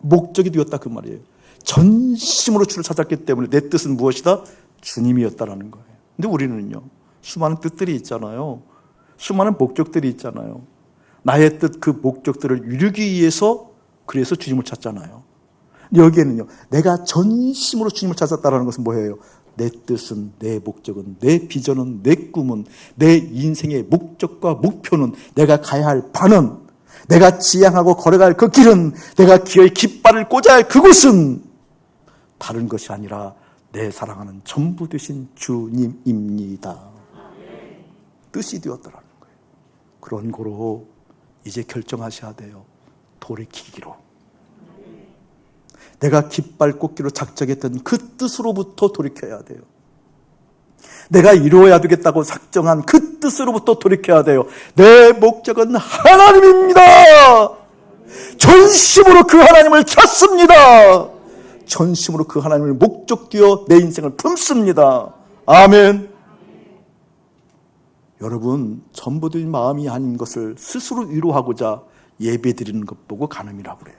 목적이 되었다 그 말이에요. 전심으로 주를 찾았기 때문에 내 뜻은 무엇이다? 주님이었다라는 거예요. 근데 우리는요, 수많은 뜻들이 있잖아요. 수많은 목적들이 있잖아요. 나의 뜻, 그 목적들을 이루기 위해서 그래서 주님을 찾잖아요. 여기에는요, 내가 전심으로 주님을 찾았다는 것은 뭐예요? 내 뜻은, 내 목적은, 내 비전은, 내 꿈은, 내 인생의 목적과 목표는, 내가 가야 할 바는, 내가 지향하고 걸어갈 그 길은, 내가 기어이 깃발을 꽂아야 할 그곳은 다른 것이 아니라 내 사랑하는 전부 되신 주님입니다. 뜻이 되었더라는 거예요. 그런 거로 이제 결정하셔야 돼요. 돌이키기로. 내가 깃발 꽂기로 작정했던 그 뜻으로부터 돌이켜야 돼요. 내가 이루어야 되겠다고 작정한 그 뜻으로부터 돌이켜야 돼요. 내 목적은 하나님입니다. 전심으로 그 하나님을 찾습니다. 전심으로 그 하나님을 목적되어 내 인생을 품습니다. 아멘. 여러분, 전부된 마음이 아닌 것을 스스로 위로하고자 예배드리는 것 보고 간음이라고 그래요.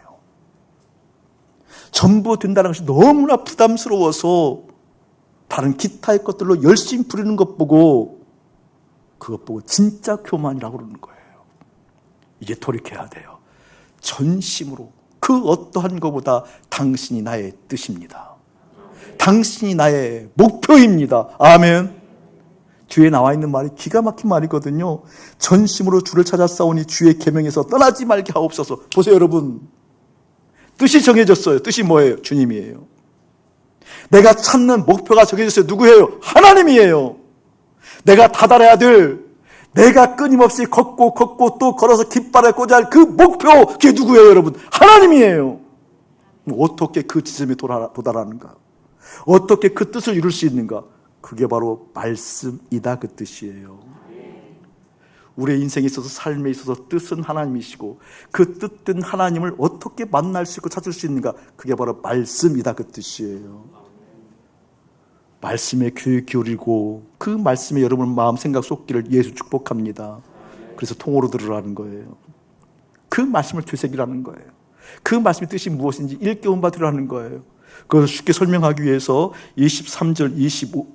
전부 된다는 것이 너무나 부담스러워서 다른 기타의 것들로 열심히 부리는 것 보고 그것 보고 진짜 교만이라고 그러는 거예요. 이제 돌이켜야 돼요. 전심으로 그 어떠한 것보다 당신이 나의 뜻입니다. 당신이 나의 목표입니다. 아멘. 뒤에 나와 있는 말이 기가 막힌 말이거든요. 전심으로 주를 찾아 싸우니 주의 계명에서 떠나지 말게 하옵소서. 보세요 여러분. 뜻이 정해졌어요. 뜻이 뭐예요? 주님이에요. 내가 찾는 목표가 정해졌어요. 누구예요? 하나님이에요. 내가 다달아야 될, 내가 끊임없이 걷고 또 걸어서 깃발에 꽂아야 할 그 목표, 그게 누구예요 여러분? 하나님이에요. 어떻게 그 지점에 도달하는가? 어떻게 그 뜻을 이룰 수 있는가? 그게 바로 말씀이다, 그 뜻이에요. 우리의 인생에 있어서, 삶에 있어서 뜻은 하나님이시고 그 뜻된 하나님을 어떻게 만날 수 있고 찾을 수 있는가? 그게 바로 말씀이다, 그 뜻이에요. 말씀에 귀 기울이고 그 말씀에 여러분 마음 생각 쏟기를 예수 축복합니다. 그래서 통으로 들으라는 거예요. 그 말씀을 되새기라는 거예요. 그 말씀의 뜻이 무엇인지 일깨움 받으라는 거예요. 그것을 쉽게 설명하기 위해서 23절,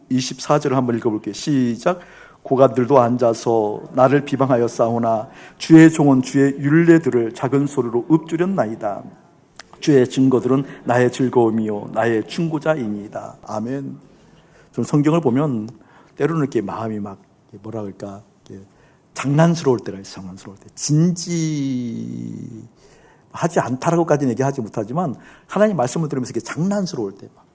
24절을 한번 읽어볼게요. 시작. 고관들도 앉아서 나를 비방하여 싸우나 주의 종은 주의 율례들을 작은 소리로 읊조렸나이다. 주의 증거들은 나의 즐거움이요 나의 충고자이니이다. 아멘. 좀 성경을 보면 때로는 이렇게 마음이 막 뭐라 그럴까 장난스러울 때가 있어요. 장난스러울 때 진지하지 않다라고까지는 얘기하지 못하지만 하나님 말씀을 들으면서 이렇게 장난스러울 때 막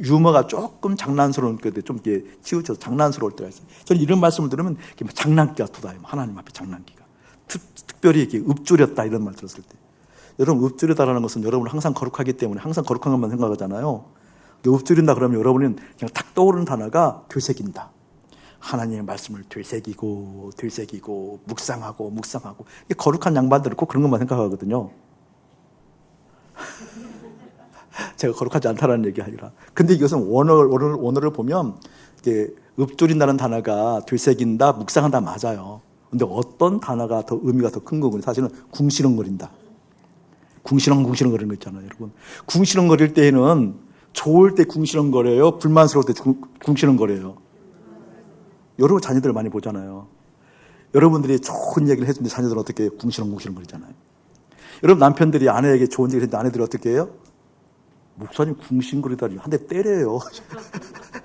유머가 조금 장난스러운 때도 좀 이렇게 치우쳐서 장난스러울 때가 있어요. 저는 이런 말씀을 들으면 장난기가 돋아요. 하나님 앞에 장난기가 특별히 이렇게 읊조렸다 이런 말 들었을 때 여러분 읊조리다라는 것은 여러분은 항상 거룩하기 때문에 항상 거룩한 것만 생각하잖아요. 읊조린다 그러면 여러분은 그냥 탁 떠오르는 단어가 되새긴다. 하나님의 말씀을 되새기고 묵상하고 거룩한 양반들은 꼭 그런 것만 생각하거든요. 제가 거룩하지 않다라는 얘기가 아니라. 근데 이것은 원어를 보면 읊조린다는 단어가 되새긴다, 묵상한다 맞아요. 근데 어떤 단어가 더 의미가 더 큰 거군요. 사실은 궁시렁거린다. 궁시렁거리는 거 있잖아요, 여러분. 궁시렁거릴 때에는 좋을 때 궁시렁거려요? 불만스러울 때 궁시렁거려요? 여러분 자녀들 많이 보잖아요. 여러분들이 좋은 얘기를 해주는데 자녀들은 어떻게 해요? 궁시렁거리잖아요. 여러분 남편들이 아내에게 좋은 얘기를 했는데 아내들이 어떻게 해요? 목사님 궁시렁거리다니 한 대 때려요.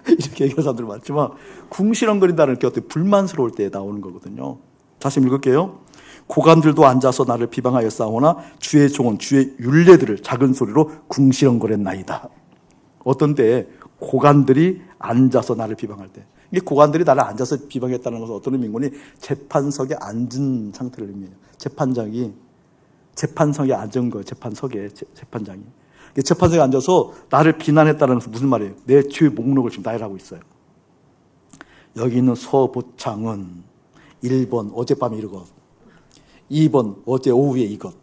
이렇게 얘기하는 사람들 많지만 궁시렁거린다는 게 어떻게 불만스러울 때 나오는 거거든요. 다시 읽을게요. 고관들도 앉아서 나를 비방하여 싸우나 주의 종은 주의 율례들을 작은 소리로 궁시렁거렸나이다. 어떤 때에 고관들이 앉아서 나를 비방할 때, 이게 고관들이 나를 앉아서 비방했다는 것은 어떤 의미인지 재판석에 앉은 상태를 의미해요. 재판석에 앉은 거예요. 재판장이. 재판석에 앉아서 나를 비난했다는 것은 무슨 말이에요? 내 죄 목록을 지금 나열하고 있어요. 여기 있는 서보창은 1번 어젯밤에 이것, 2번 어제 오후에 이것.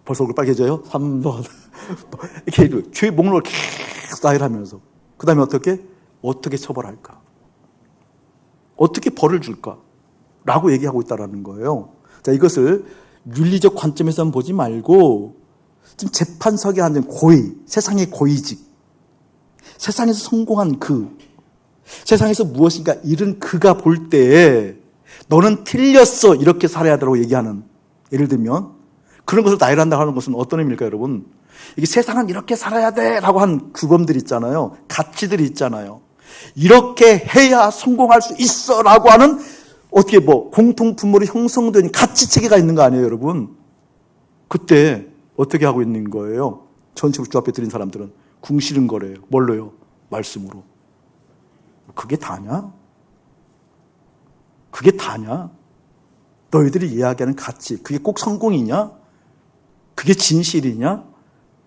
벌써 얼굴 빨개져요? 3번 이렇게 죄 목록을 계속 나열하면서 그 다음에 어떻게 처벌할까? 어떻게 벌을 줄까? 라고 얘기하고 있다는 거예요. 자, 이것을 윤리적 관점에서는 보지 말고 지금 재판석에 앉은 고의, 세상의 고위직, 세상에서 성공한 세상에서 무엇인가 잃은 그가 볼 때에 너는 틀렸어 이렇게 살아야 되라고 얘기하는, 예를 들면 그런 것을 나열한다고 하는 것은 어떤 의미일까요, 여러분? 이게 세상은 이렇게 살아야 돼 라고 한 규범들이 있잖아요. 가치들이 있잖아요. 이렇게 해야 성공할 수 있어 라고 하는 공통분모로 형성된 가치체계가 있는 거 아니에요, 여러분? 그때 어떻게 하고 있는 거예요? 전식을 주 앞에 드린 사람들은 궁시렁거려요. 뭘로요? 말씀으로. 그게 다냐? 너희들이 이야기하는 가치, 그게 꼭 성공이냐? 그게 진실이냐?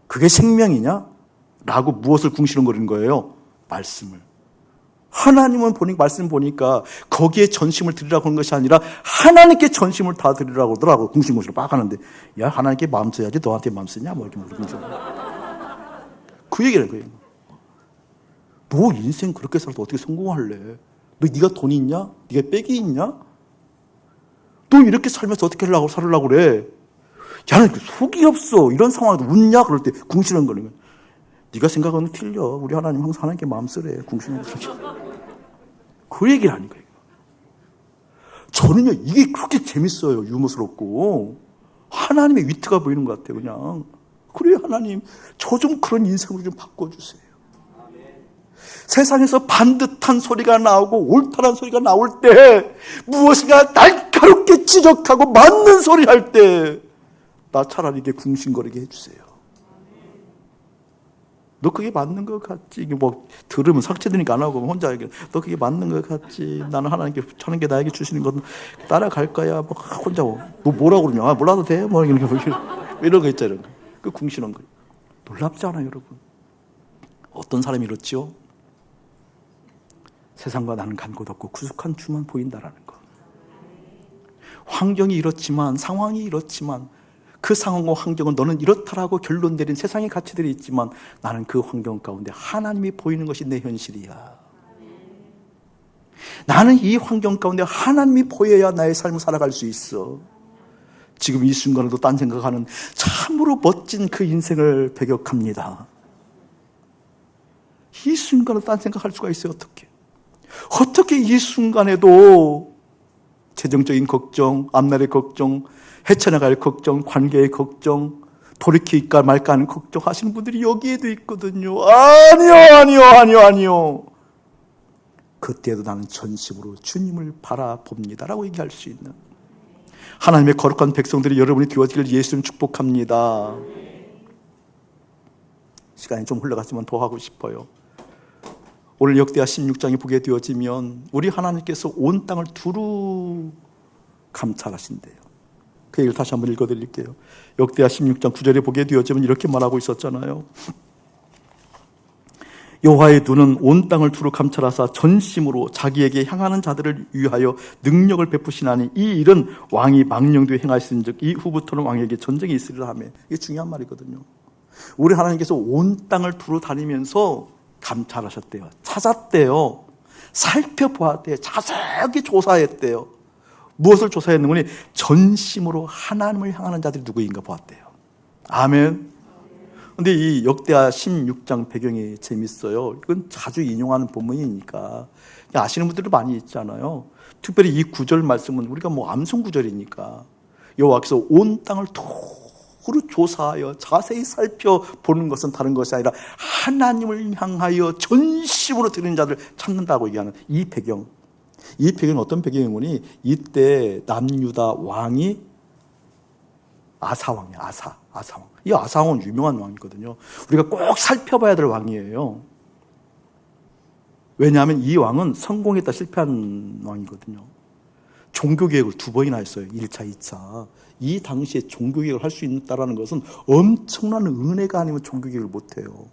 그게 생명이냐? 라고 무엇을 궁시렁거리는 거예요? 말씀을. 하나님은 말씀 보니까 거기에 전심을 드리라고 하는 것이 아니라 하나님께 전심을 다 드리라고 하더라고. 궁시렁궁시렁 막 하는데, 야, 하나님께 마음 써야지 너한테 마음 쓰냐? 뭐 이렇게 물으면서. 그 얘기를 거예요. 너 인생 그렇게 살아도 어떻게 성공할래? 네가 돈 있냐? 네가 빽이 있냐? 너 이렇게 살면서 어떻게 살으려고 그래? 야, 너 속이 없어. 이런 상황에도 웃냐? 그럴 때 궁시렁거리면, 네가 생각하는 틀려. 우리 하나님 항상 하나님께 마음 쓰래. 궁시렁거리면. 그 얘기를 하는 거예요. 저는요, 이게 그렇게 재밌어요. 유머스럽고. 하나님의 위트가 보이는 것 같아요, 그냥. 그래요, 하나님. 저 좀 그런 인생으로 좀 바꿔주세요. 세상에서 반듯한 소리가 나오고 옳다란 소리가 나올 때, 무엇인가 날카롭게 지적하고 맞는 소리 할 때, 나 차라리 이게 궁신거리게 해주세요. 너 그게 맞는 것 같지? 이게 뭐 들으면 상처되니까 안 하고 혼자 얘기해. 너 그게 맞는 것 같지? 나는 하나님께 하는 게 나에게 주시는 건 따라갈 거야. 뭐 혼자 뭐 뭐라고 그러냐? 몰라도 돼? 뭐 이런 거 있잖아요. 그 궁시렁 거. 놀랍지 않아요, 여러분? 어떤 사람이 이렇지요? 세상과 나는 간 곳 없고 구속한 주만 보인다라는 거. 환경이 이렇지만, 상황이 이렇지만, 그 상황과 환경은 너는 이렇다라고 결론 내린 세상의 가치들이 있지만 나는 그 환경 가운데 하나님이 보이는 것이 내 현실이야. 나는 이 환경 가운데 하나님이 보여야 나의 삶을 살아갈 수 있어. 지금 이 순간에도 딴 생각하는 참으로 멋진 그 인생을 배격합니다. 이 순간에도 딴 생각할 수가 있어요. 어떻게 이 순간에도 재정적인 걱정, 앞날의 걱정, 헤쳐나갈 걱정, 관계의 걱정, 돌이킬까 말까 하는 걱정하시는 분들이 여기에도 있거든요. 아니요. 그때도 나는 전심으로 주님을 바라봅니다라고 얘기할 수 있는 하나님의 거룩한 백성들이 여러분이 되어지길 예수님 축복합니다. 시간이 좀 흘러갔지만 더 하고 싶어요. 오늘 역대하 16장이 보게 되어지면 우리 하나님께서 온 땅을 두루 감찰하신대요. 그 얘기를 다시 한번 읽어드릴게요. 역대하 16장 9절에 보게 되어지면 이렇게 말하고 있었잖아요. 여호와의 눈은 온 땅을 두루 감찰하사 전심으로 자기에게 향하는 자들을 위하여 능력을 베푸시나니 이 일은 왕이 망령되이 행하신즉 이후부터는 왕에게 전쟁이 있으리라 하며. 이게 중요한 말이거든요. 우리 하나님께서 온 땅을 두루 다니면서 감찰하셨대요. 찾았대요. 살펴보았대요. 자세하게 조사했대요. 무엇을 조사했는 거니? 전심으로 하나님을 향하는 자들이 누구인가 보았대요. 아멘. 근데 이 역대하 16장 배경이 재밌어요. 이건 자주 인용하는 본문이니까 아시는 분들도 많이 있잖아요. 특별히 이 구절 말씀은 우리가 뭐 암송 구절이니까 여호와께서 온 땅을 도로 조사하여 자세히 살펴보는 것은 다른 것이 아니라 하나님을 향하여 전심으로 드리는 자들 찾는다고 얘기하는 이 배경. 이 배경은 어떤 배경이니? 이때 남유다 왕이 아사왕이야. 아사왕. 이 아사왕은 유명한 왕이거든요. 우리가 꼭 살펴봐야 될 왕이에요. 왜냐하면 이 왕은 성공했다 실패한 왕이거든요. 종교개혁을 2번이나 했어요. 1차, 2차. 이 당시에 종교개혁을 할 수 있다는 것은 엄청난 은혜가 아니면 종교개혁을 못해요.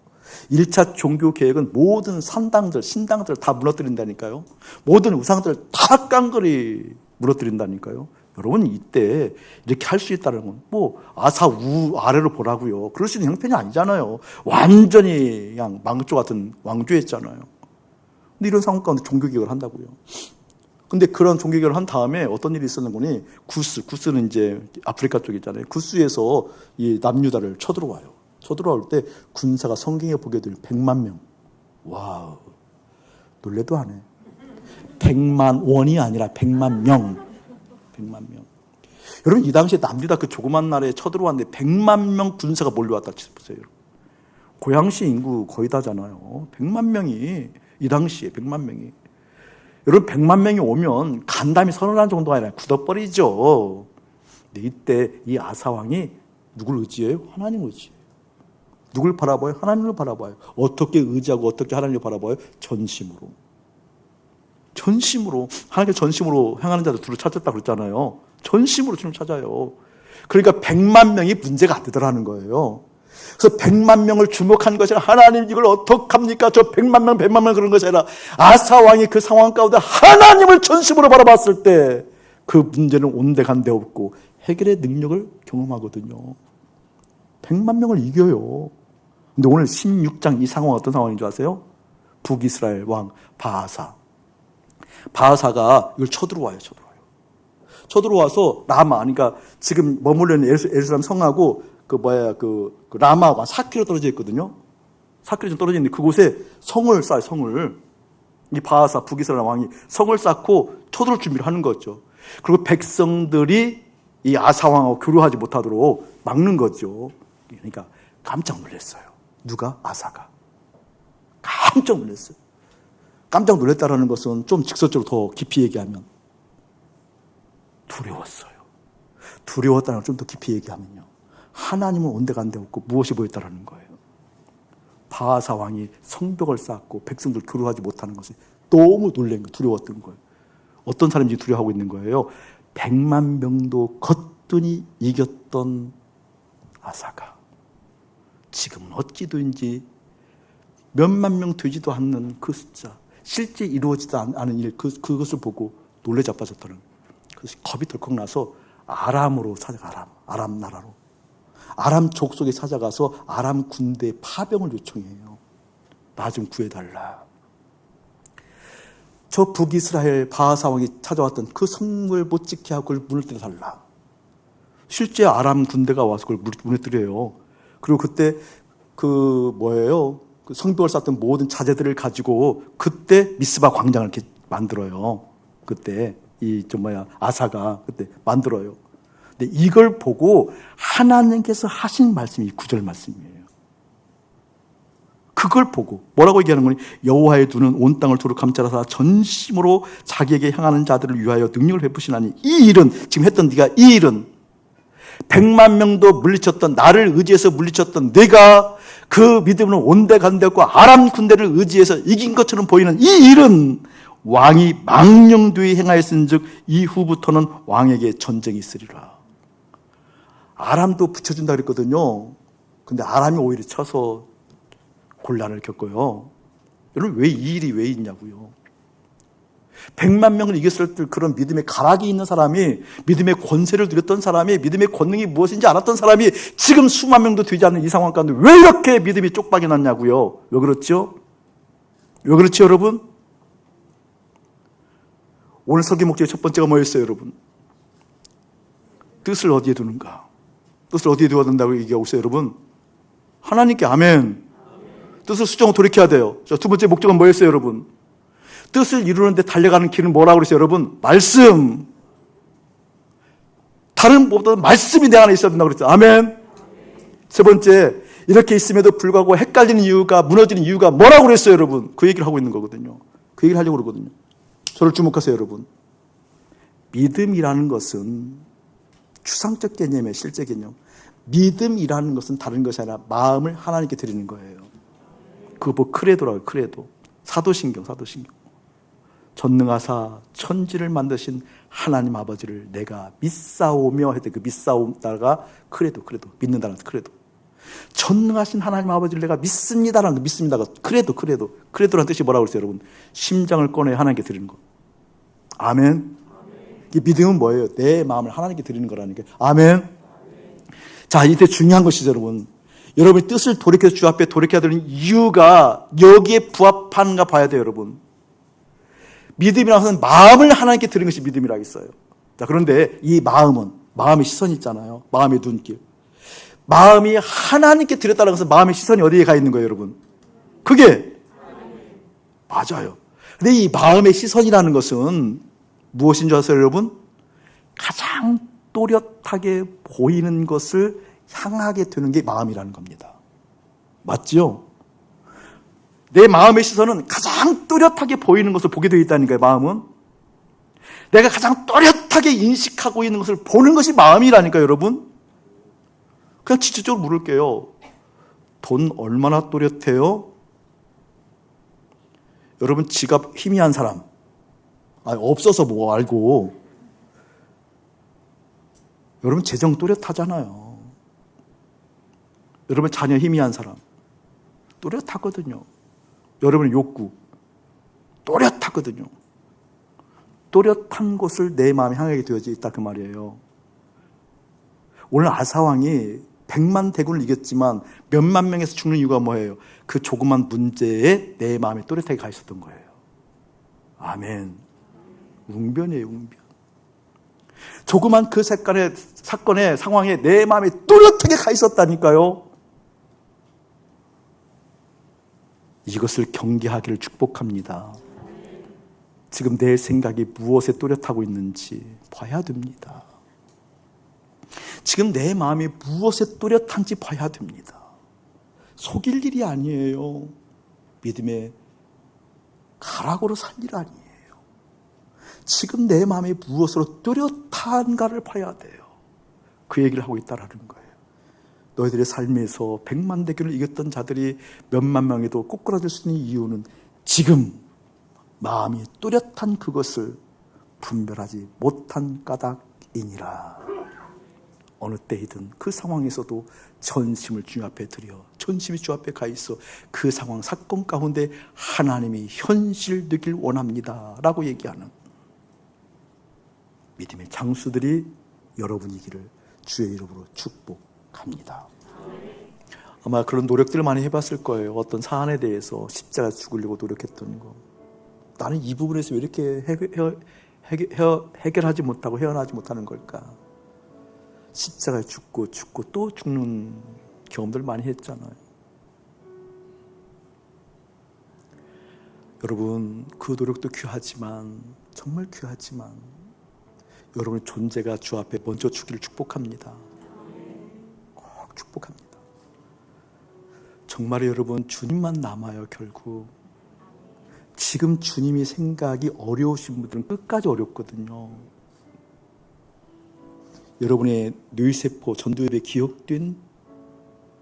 1차 종교개혁은 모든 산당들, 신당들 다 무너뜨린다니까요. 모든 우상들 다 깡그리 무너뜨린다니까요. 여러분 이때 이렇게 할 수 있다는 건 뭐 아사 아래로 보라고요. 그럴 수 있는 형편이 아니잖아요. 완전히 그냥 망조 같은 왕조였잖아요. 근데 이런 상황 가운데 종교개혁을 한다고요. 근데 그런 종교개혁을 한 다음에 어떤 일이 있었는 거니? 구스는 이제 아프리카 쪽 있잖아요. 구스에서 이 남유다를 쳐들어와요. 쳐들어올 때 군사가 성경에 보게 될 100만 명. 와우. 놀래도 안 해. 100만 원이 아니라 100만 명. 100만 명. 여러분 이 당시에 남유다 그 조그만 나라에 쳐들어왔는데 100만 명 군사가 몰려왔다 보세요. 고양시 인구 거의 다잖아요. 100만 명이 이 당시에 100만 명이. 여러분 100만 명이 오면 간담이 서늘한 정도가 아니라 굳어버리죠. 근데 이때 이 아사왕이 누굴 의지해요? 하나님 의지해요. 누굴 바라봐요? 하나님을 바라봐요. 어떻게 의지하고 어떻게 하나님을 바라봐요? 전심으로. 하나님께 전심으로 향하는 자들 둘을 찾았다 그랬잖아요. 전심으로 주님 찾아요. 그러니까 100만 명이 문제가 안 되더라는 거예요. 그래서 100만 명을 주목한 것이 아니라 하나님 이걸 어떡합니까? 저 100만 명 그런 것이 아니라 아사 왕이 그 상황 가운데 하나님을 전심으로 바라봤을 때 그 문제는 온데간데 없고 해결의 능력을 경험하거든요. 100만 명을 이겨요. 근데 오늘 16장 이 상황은 어떤 상황인 줄 아세요? 북이스라엘 왕 바하사. 바하사가 이걸 쳐들어와요. 쳐들어와서 라마, 그러니까 지금 머물러 있는 예루살렘 성하고 그 라마가 4km 떨어져 있거든요. 4km 좀 떨어져 있는데 그곳에 성을 쌓아요, 성을. 이 바하사 북이스라엘 왕이 성을 쌓고 쳐들어올 준비를 하는 거죠. 그리고 백성들이 이 아사 왕하고 교류하지 못하도록 막는 거죠. 그러니까 깜짝 놀랐어요. 누가? 아사가. 깜짝 놀랐어요. 깜짝 놀랐다라는 것은 좀 직설적으로 더 깊이 얘기하면 두려웠어요. 두려웠다는 걸 좀 더 깊이 얘기하면요. 하나님은 온데간데 없고 무엇이 보였다라는 거예요. 바하사 왕이 성벽을 쌓고 백성들 교류하지 못하는 것이 너무 놀란 거예요. 두려웠던 거예요. 어떤 사람이 두려워하고 있는 거예요? 100만 명도 거뜬히 이겼던 아사가 지금은 어찌도인지 몇만 명 되지도 않는 그 숫자, 실제 이루어지지 않은 일, 그것을 보고 놀래 자빠졌다는 거예요. 그래서 겁이 덜컥 나서 아람으로 찾아가, 아람 나라로. 아람 족속에 찾아가서 아람 군대 파병을 요청해요. 나 좀 구해달라. 저 북이스라엘 바하사 왕이 찾아왔던 그 성을 못 지게 하고 그걸 무너뜨려달라. 실제 아람 군대가 와서 그걸 무너뜨려요. 그리고 그때 그 성벽을 쌓던 모든 자재들을 가지고 그때 미스바 광장을 이렇게 만들어요. 그때 아사가 그때 만들어요. 근데 이걸 보고 하나님께서 하신 말씀이 9절 말씀이에요. 그걸 보고 뭐라고 얘기하는 거니? 여호와의 눈은 온 땅을 도로 감찰하사 전심으로 자기에게 향하는 자들을 위하여 능력을 베푸시나니 이 일은 지금 했던 네가 이 일은 100만 명도 물리쳤던 나를 의지해서 물리쳤던 내가 그 믿음으로 온데간데 없고 아람 군대를 의지해서 이긴 것처럼 보이는 이 일은 왕이 망령되이 행하였은즉 이후부터는 왕에게 전쟁이 있으리라. 아람도 붙여준다 그랬거든요. 근데 아람이 오히려 쳐서 곤란을 겪어요. 여러분 왜 이 일이 왜 있냐고요. 100만 명을 이겼을 때 그런 믿음의 가락이 있는 사람이, 믿음의 권세를 누렸던 사람이, 믿음의 권능이 무엇인지 알았던 사람이 지금 수만 명도 되지 않는 이 상황 가운데 왜 이렇게 믿음이 쪽박이 났냐고요. 왜 그렇죠? 왜 그렇죠 여러분? 오늘 설교 목적의 첫 번째가 뭐였어요 여러분? 뜻을 어디에 두는가? 뜻을 어디에 두어야 된다고 얘기하고 있어요 여러분? 하나님께 아멘. 뜻을 수정하고 돌이켜야 돼요. 자, 두 번째 목적은 뭐였어요 여러분? 뜻을 이루는데 달려가는 길은 뭐라고 그랬어요 여러분? 말씀. 다른 무엇보다 말씀이 내 안에 있어야 된다고 그랬어요. 아멘. 세 번째, 이렇게 있음에도 불구하고 헷갈리는 이유가, 무너지는 이유가 뭐라고 그랬어요 여러분? 그 얘기를 하고 있는 거거든요. 그 얘기를 하려고 그러거든요. 저를 주목하세요 여러분. 믿음이라는 것은 추상적 개념의 실제 개념. 믿음이라는 것은 다른 것이 아니라 마음을 하나님께 드리는 거예요. 그거 크레도라고요. 크레도. 사도신경. 전능하사 천지를 만드신 하나님 아버지를 내가 믿사오며 했대. 그 믿사오다가 크레도. 믿는다는 크레도. 전능하신 하나님 아버지를 내가 믿습니다라는 거. 믿습니다가 크레도라는 뜻이 뭐라고 그랬어요 여러분? 심장을 꺼내 하나님께 드리는 거. 아멘. 이 믿음은 뭐예요? 내 마음을 하나님께 드리는 거라니까. 아멘. 자, 이때 중요한 것이죠 여러분. 여러분이 뜻을 돌이켜서 주 앞에 돌이켜야 되는 이유가 여기에 부합하는가 봐야 돼요 여러분. 믿음이라는 것은 마음을 하나님께 드리는 것이 믿음이라고 했어요. 자, 그런데 이 마음의 시선이 있잖아요. 마음의 눈길. 마음이 하나님께 드렸다는 것은 마음의 시선이 어디에 가 있는 거예요 여러분? 그게 맞아요. 근데 이 마음의 시선이라는 것은 무엇인 줄 아세요 여러분? 가장 또렷하게 보이는 것을 향하게 되는 게 마음이라는 겁니다. 맞죠? 내 마음의 시선은 가장 또렷하게 보이는 것을 보게 되어 있다니까요. 마음은 내가 가장 또렷하게 인식하고 있는 것을 보는 것이 마음이라니까요 여러분. 그냥 직접적으로 물을게요. 돈 얼마나 또렷해요? 여러분 지갑 희미한 사람, 없어서 뭐 알고, 여러분 재정 또렷하잖아요. 여러분 자녀 희미한 사람 또렷하거든요. 여러분의 욕구 또렷하거든요. 또렷한 곳을 내 마음이 향하게 되어져 있다 그 말이에요. 오늘 아사왕이 100만 대군을 이겼지만 몇만 명에서 죽는 이유가 뭐예요? 그 조그만 문제에 내 마음이 또렷하게 가 있었던 거예요. 아멘. 웅변이에요, 웅변. 조그만 그 사건의 상황에 내 마음이 또렷하게 가 있었다니까요. 이것을 경계하기를 축복합니다. 지금 내 생각이 무엇에 또렷하고 있는지 봐야 됩니다. 지금 내 마음이 무엇에 또렷한지 봐야 됩니다. 속일 일이 아니에요. 믿음의 가락으로 살 일 아니에요. 지금 내 마음이 무엇으로 또렷한가를 봐야 돼요. 그 얘기를 하고 있다라는 거예요. 너희들의 삶에서 100만 대군을 이겼던 자들이 몇만 명에도 꼬꾸라질 수 있는 이유는 지금 마음이 또렷한 그것을 분별하지 못한 까닭이니라. 어느 때이든 그 상황에서도 전심을 주님 앞에 드려, 전심이 주 앞에 가 있어 그 상황, 사건 가운데 하나님이 현실되길 원합니다 라고 얘기하는 믿음의 장수들이 여러분이기를 주의 이름으로 축복합니다. 아마 그런 노력들을 많이 해봤을 거예요. 어떤 사안에 대해서 십자가 죽으려고 노력했던 거. 나는 이 부분에서 왜 이렇게 해결하지 못하고 헤어나지 못하는 걸까? 십자가에 죽고 또 죽는 경험들 많이 했잖아요. 여러분, 그 노력도 귀하지만, 정말 귀하지만 여러분의 존재가 주 앞에 먼저 주기를 축복합니다. 꼭 축복합니다. 정말 여러분, 주님만 남아요. 결국 지금 주님이 생각이 어려우신 분들은 끝까지 어렵거든요. 여러분의 뇌세포, 전두엽에 기억된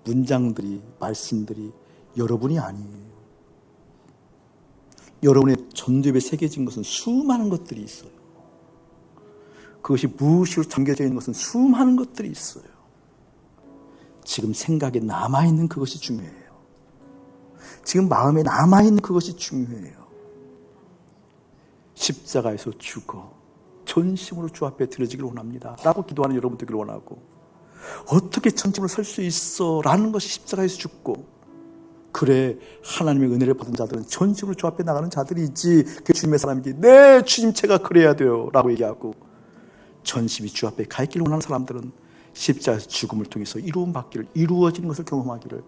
문장들이, 말씀들이 여러분이 아니에요. 여러분의 전두엽에 새겨진 것은 수많은 것들이 있어요. 그것이 무의식으로 잠겨져 있는 것은 수많은 것들이 있어요. 지금 생각에 남아있는 그것이 중요해요. 지금 마음에 남아있는 그것이 중요해요. 십자가에서 죽어 전심으로 주 앞에 드려지기를 원합니다 라고 기도하는 여러분 되기를 원하고, 어떻게 전심으로 설 수 있어? 라는 것이 십자가에서 죽고, 그래 하나님의 은혜를 받은 자들은 전심으로 주 앞에 나가는 자들이지, 그 주님의 사람이지, 네 주님 제가 그래야 돼요 라고 얘기하고, 전심이 주 앞에 가 있기를 원하는 사람들은 십자가에서 죽음을 통해서 이루음 받기를, 이루어지는 것을 경험하기를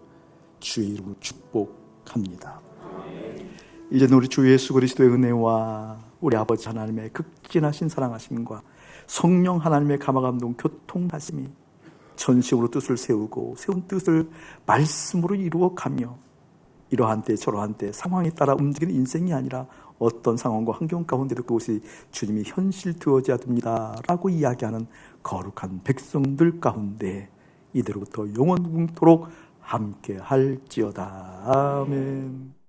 주의 이름으로 축복합니다. 이제는 우리 주 예수 그리스도의 은혜와 우리 아버지 하나님의 극진하신 사랑하심과 성령 하나님의 감화감동 교통하심이 전심으로 뜻을 세우고 세운 뜻을 말씀으로 이루어가며, 이러한 때 저러한 때 상황에 따라 움직이는 인생이 아니라 어떤 상황과 환경 가운데도 그것이 주님이 현실 되어져야 됩니다 라고 이야기하는 거룩한 백성들 가운데 이대로부터 영원토록 함께 할지어다. 아멘.